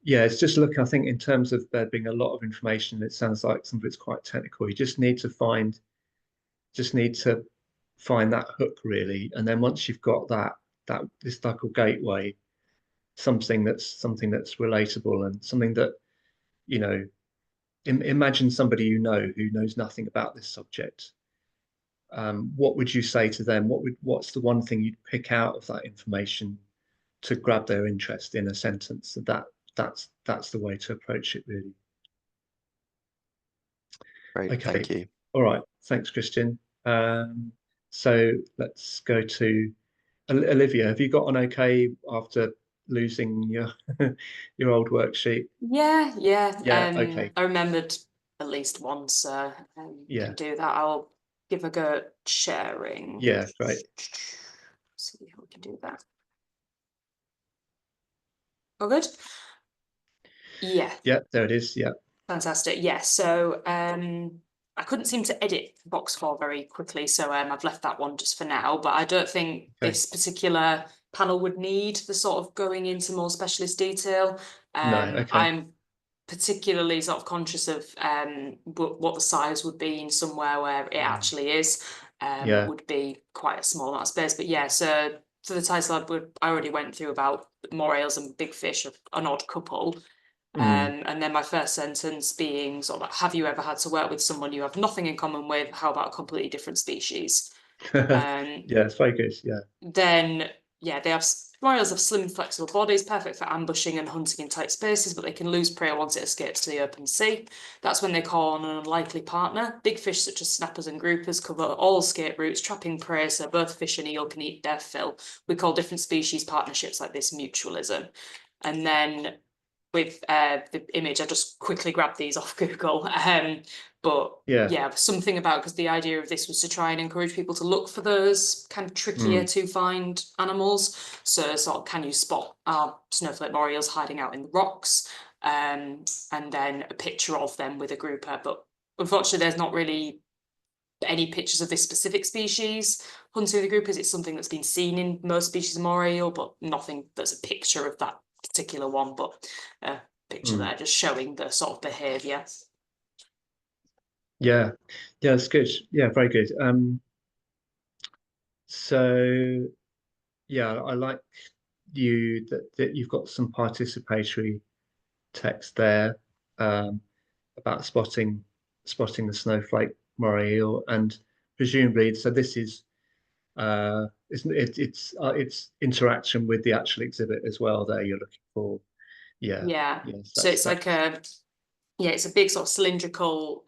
yeah, it's just look. I think in terms of there being a lot of information, it sounds like some of it's quite technical. You just need to find that hook really, and then once you've got that this like a gateway, something that's relatable and something that you know imagine somebody who knows nothing about this subject. What would you say to them? What's the one thing you'd pick out of that information to grab their interest in a sentence? That's the way to approach it, really. Great, Okay, thank you. all right. Thanks, Christian. So let's go to Olivia. Have you got on okay after losing your your old worksheet? Yeah, yeah. Yeah. Okay. I remembered at least one, so Yeah. can do that. I'll give a go at sharing. Yeah. Great. See how we can do that. All good? Yeah. Yeah. There it is. Yeah. Fantastic. Yeah. So I couldn't seem to edit box 4 very quickly, so I've left that one just for now. But I don't think Okay. this particular panel would need the sort of going into more specialist detail. No. Okay. I'm particularly sort of conscious of what the size would be in somewhere where it actually is, Yeah. would be quite a small amount of space. But yeah, so for the title, I already went through about more ales and big fish, an odd couple. Mm. And then my first sentence being sort of like, have you ever had to work with someone you have nothing in common with? How about a completely different species? Yeah. It's very good. Yeah. Then yeah, they have Royals have slim, flexible bodies, perfect for ambushing and hunting in tight spaces, but they can lose prey once it escapes to the open sea. That's when they call on an unlikely partner. Big fish such as snappers and groupers cover all escape routes, trapping prey, so both fish and eel can eat their fill. We call different species partnerships like this mutualism. And then with the image, I just quickly grabbed these off Google. But yeah, something about, because the idea of this was to try and encourage people to look for those kind of trickier to find animals. So sort of, can you spot snowflake moray eels hiding out in the rocks? And then a picture of them with a grouper. But unfortunately, there's not really any pictures of this specific species hunting with the groupers. It's something that's been seen in most species of moray eel, but nothing that's a picture of that particular one. But a picture there just showing the sort of behaviour. Yeah, it's good. Yeah, very good. So yeah, I like that you've got some participatory text there about spotting the snowflake moray eel, and presumably, so this is it's interaction with the actual exhibit as well. There, you're looking for. Yeah. Yes, so it's like it's a big sort of cylindrical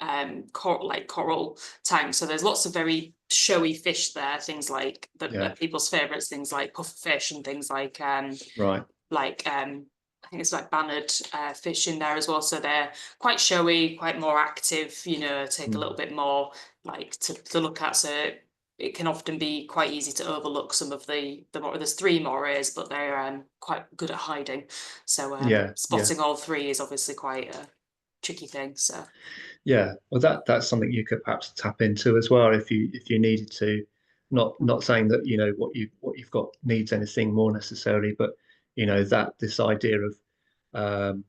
coral tank. So there's lots of very showy fish there, things like people's favourites, things like pufferfish and things like I think it's like bannered fish in there as well. So they're quite showy, quite more active, take a little bit more to look at. So it can often be quite easy to overlook some of there's 3 morays, but they're quite good at hiding. So spotting all 3 is obviously quite a tricky thing. So well, that's something you could perhaps tap into as well if you needed to. Not saying that what you've got needs anything more necessarily, but this idea of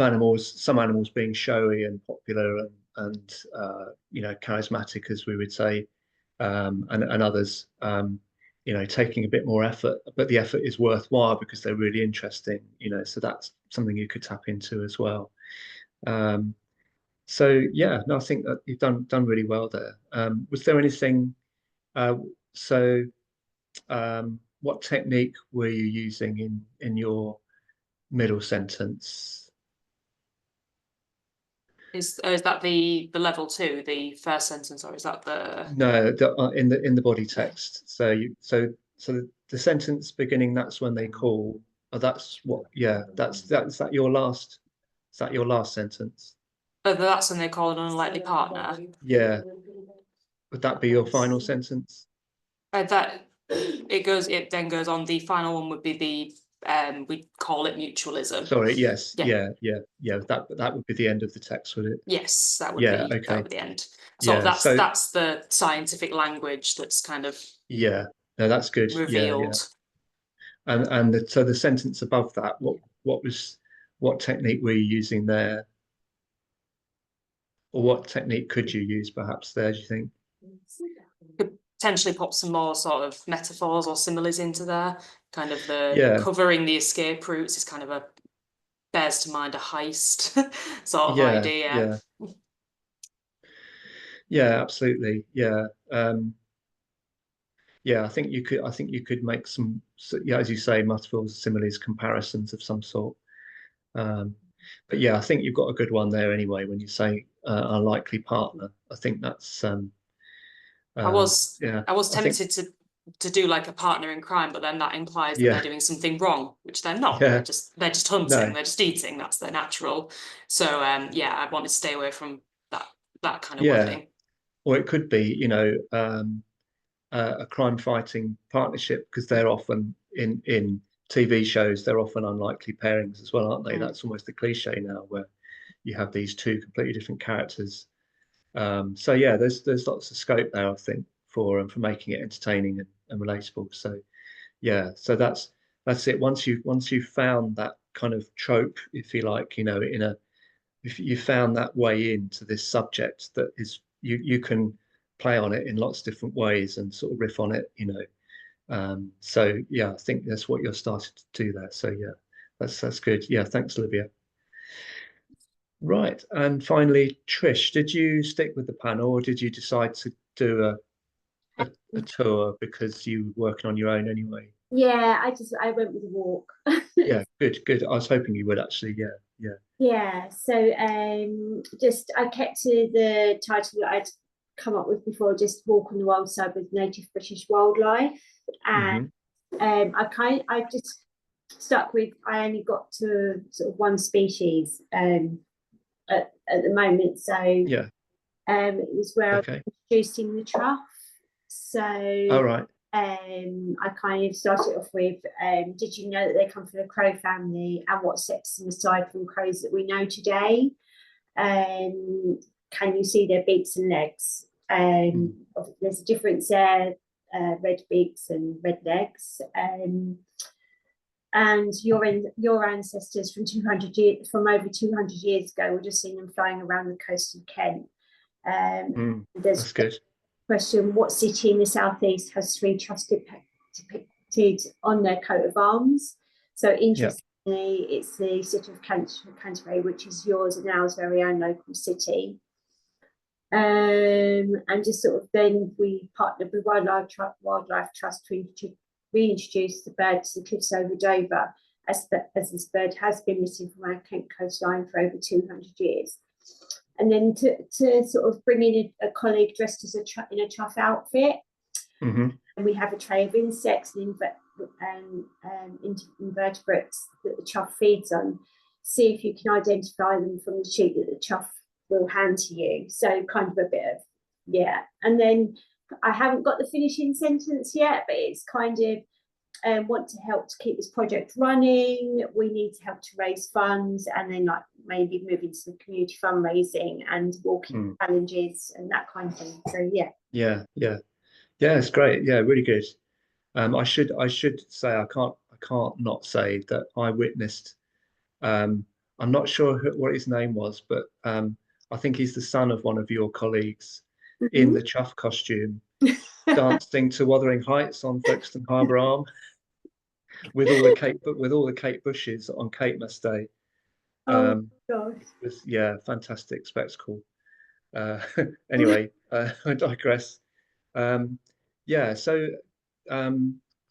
animals, some animals being showy and popular and charismatic, as we would say, and others taking a bit more effort, but the effort is worthwhile because they're really interesting, so that's something you could tap into as well. So yeah, no, I think that you've done really well there. Was there anything what technique were you using in your middle sentence? Is that the level 2, the first sentence, or is that the No, in the body text? So the sentence beginning, that's when they call. Oh, that's what. Yeah, is that your last? Is that your last sentence? that's when they call an unlikely partner? Yeah. Would that be your final sentence? That it then goes on. The final one would be the we call it mutualism. Sorry, yes, yeah. That would be the end of the text, would it? Yes, that would be okay. that would be the end. So that's the scientific language that's kind of no, that's good. Revealed. And so the sentence above that, what technique were you using there? Or what technique could you use perhaps there, do you think? Could potentially pop some more sort of metaphors or similes into there. Kind of covering the escape routes is kind of bears to mind a heist sort of idea. Yeah, absolutely. Yeah. I think you could make some, as you say, metaphors, similes, comparisons of some sort. But yeah, I think you've got a good one there anyway when you say a likely partner. I think that's I was tempted to do like a partner in crime, but then that implies that they're doing something wrong, which they're not. They're just hunting, they're just eating, that's their natural. So I want to stay away from that kind of wording. Or it could be, a crime fighting partnership, because they're often in TV shows, they're often unlikely pairings as well, aren't they? That's almost a cliche now, where you have these 2 completely different characters. So yeah, there's lots of scope there, I think, for making it entertaining and relatable. So yeah, so that's it. Once you've found that kind of trope, if you like, if you found that way into this subject, that is you can play on it in lots of different ways and sort of riff on it, so yeah, I think that's what you're starting to do there. So yeah, that's good. Yeah, thanks, Olivia. Right, and finally, Trish, did you stick with the panel, or did you decide to do a tour because you were working on your own anyway? Yeah, I went with a walk. Yeah, good. I was hoping you would actually. Yeah. Yeah, so just I kept to the title that I'd come up with before, just Walk on the Wild Side with Native British Wildlife. And I just stuck with, I only got to sort of one species at the moment. So Yeah. it was where I was Okay. introducing the truff. So All right. I kind of started off with, did you know that they come from the crow family, and what sets them aside from crows that we know today? Can you see their beaks and legs? There's a difference there, red beaks and red legs. And your ancestors from 200 years, from over 200 years ago, would have seen them flying around the coast of Kent. There's That's good. question: what city in the southeast has three truffs depicted on their coat of arms? So interestingly, it's the city of Canterbury, which is yours and ours very own local city. And just sort of then we partnered with Wildlife Trust to reintroduce the bird to the cliffs over Dover, as this bird has been missing from our Kent coastline for over 200 years. And then to sort of bring in a colleague dressed as in a truff outfit. And we have a tray of insects and invertebrates that the truff feeds on. See if you can identify them from the sheet that the truff will hand to you. So kind of a bit of, yeah. And then I haven't got the finishing sentence yet, but it's kind of, want to help to keep this project running. We need to help to raise funds, and then like maybe move into some community fundraising and walking challenges and that kind of thing. So yeah, it's great. Yeah, really good. I should say I can't not say that I witnessed. I'm not sure what his name was, but I think he's the son of one of your colleagues in the chuff costume, dancing to Wuthering Heights on Folkestone Harbour Arm. With all the Kate Bushes on Capemas Day. Oh gosh. It was, fantastic spectacle. Anyway, I digress. So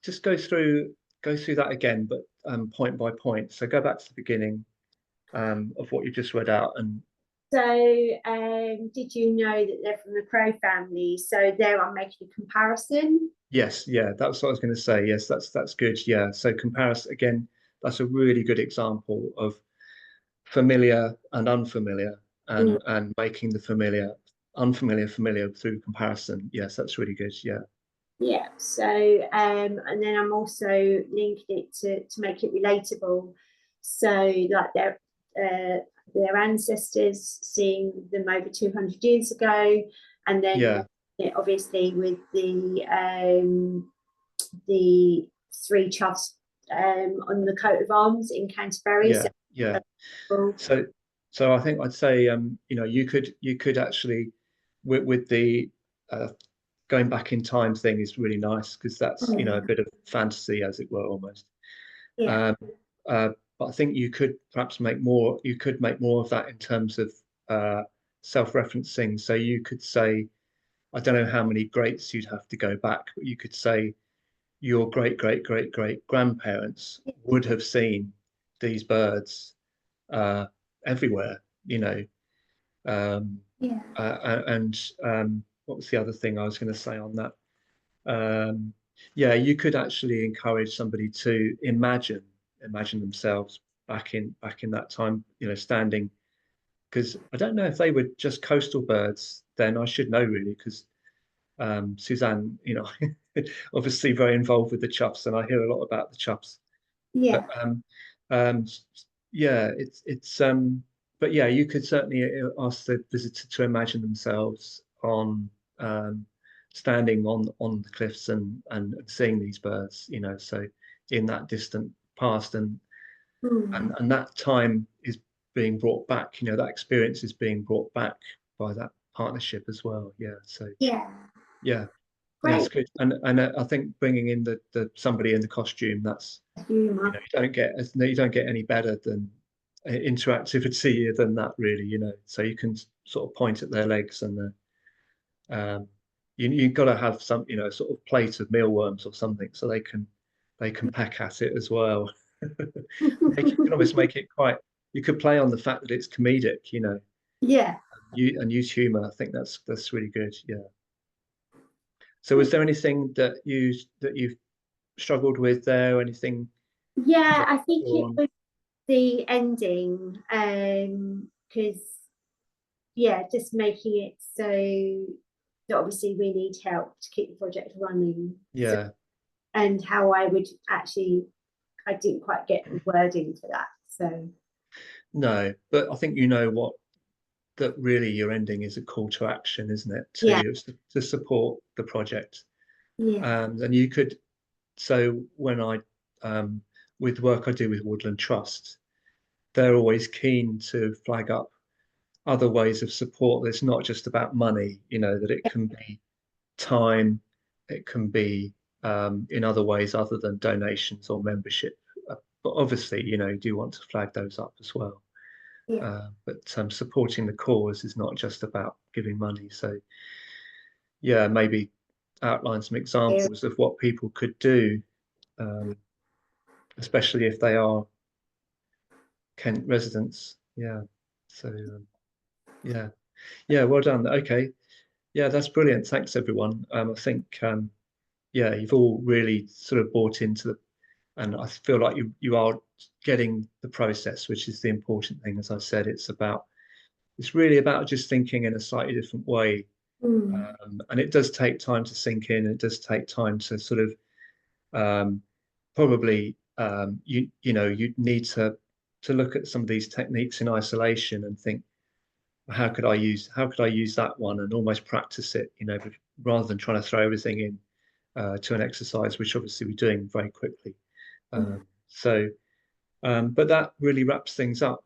just go through that again, but point by point. So go back to the beginning of what you just read out. And so did you know that they're from the crow family? So there I'm making a comparison. Yes, that's what I was going to say. Yes, that's good. Yeah, so comparison again, that's a really good example of familiar and unfamiliar, and making the unfamiliar familiar through comparison. Yes, that's really good. Yeah. So and then I'm also linking it to make it relatable. So like their ancestors, seeing them over 200 years ago, and then obviously with the three truffs on the coat of arms in Canterbury. So I think I'd say you could actually with the going back in time thing is really nice, because that's a bit of fantasy, as it were, almost. But I think you could perhaps make more. You could make more of that in terms of self-referencing. So you could say, I don't know how many greats you'd have to go back, but you could say your great great great great grandparents would have seen these birds everywhere. And what was the other thing I was going to say on that? You could actually encourage somebody to imagine themselves back in that time, standing, because I don't know if they were just coastal birds then. I should know really, because Suzanne, obviously very involved with the chuffs, and I hear a lot about the chuffs. Yeah. But but you could certainly ask the visitor to imagine themselves on standing on the cliffs and seeing these birds, so in that distant past, and that time is being brought back, that experience is being brought back by that partnership as well. That's good. And I think bringing in the somebody in the costume, that's you don't get any better than interactivity than that, really. So you can sort of point at their legs and you've got to have some, sort of plate of mealworms or something so they can peck at it as well. You can almost make it quite. You could play on the fact that it's comedic, Yeah. and use humor. I think that's really good. Yeah. So, was there anything that you've struggled with there? Anything? Yeah, I think Go it on. was the ending, because yeah, just making it so that obviously we need help to keep the project running. Yeah. And how I would actually, I didn't quite get the wording for that. So No, but I think what that really your ending is a call to action, isn't it? Yeah. To support the project. yeah, And you could, so when with work I do with Woodland Trust, they're always keen to flag up other ways of support that's not just about money, that it can be time, it can be in other ways other than donations or membership. But obviously, you do want to flag those up as well. yeah. But supporting the cause is not just about giving money. So, yeah, maybe outline some examples of what people could do, especially if they are Kent residents. Yeah. So, yeah. Yeah, well done. Okay. Yeah, that's brilliant. Thanks, everyone. I think, yeah, you've all really sort of bought into and I feel like you are getting the process, which is the important thing. As I said, it's really about just thinking in a slightly different way. Mm. And it does take time to sink in. It does take time to sort of probably you need to look at some of these techniques in isolation and think, how could I use that one, and almost practice it, rather than trying to throw everything in to an exercise, which obviously we're doing very quickly. So, but that really wraps things up.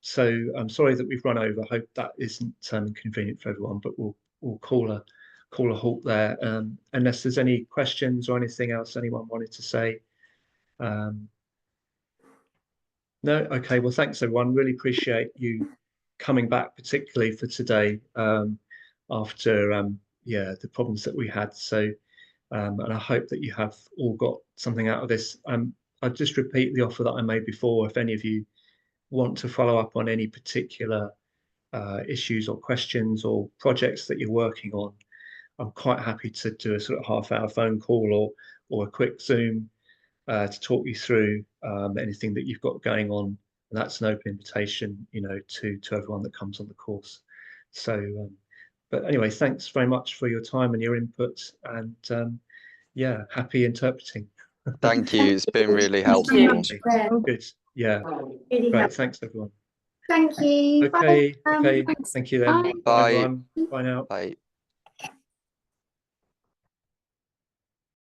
So I'm sorry that we've run over. Hope that isn't inconvenient for everyone, but we'll call a halt there. Unless there's any questions or anything else anyone wanted to say. No, okay. Well, thanks everyone. Really appreciate you coming back, particularly for today, after yeah, the problems that we had. So, and I hope that you have all got something out of this. I'll just repeat the offer that I made before. If any of you want to follow up on any particular issues or questions or projects that you're working on, I'm quite happy to do a sort of half-hour phone call or a quick Zoom to talk you through anything that you've got going on. And that's an open invitation, to everyone that comes on the course. So, but anyway, thanks very much for your time and your input, and yeah, happy interpreting. Thank you. It's been really Thank you. helpful. Yeah, Good. Yeah. really Great. helpful. Thanks, everyone. Thank you. Okay. Bye. Okay. Thanks. Thank you then. Bye. Bye, Bye. everyone. Bye now. Bye.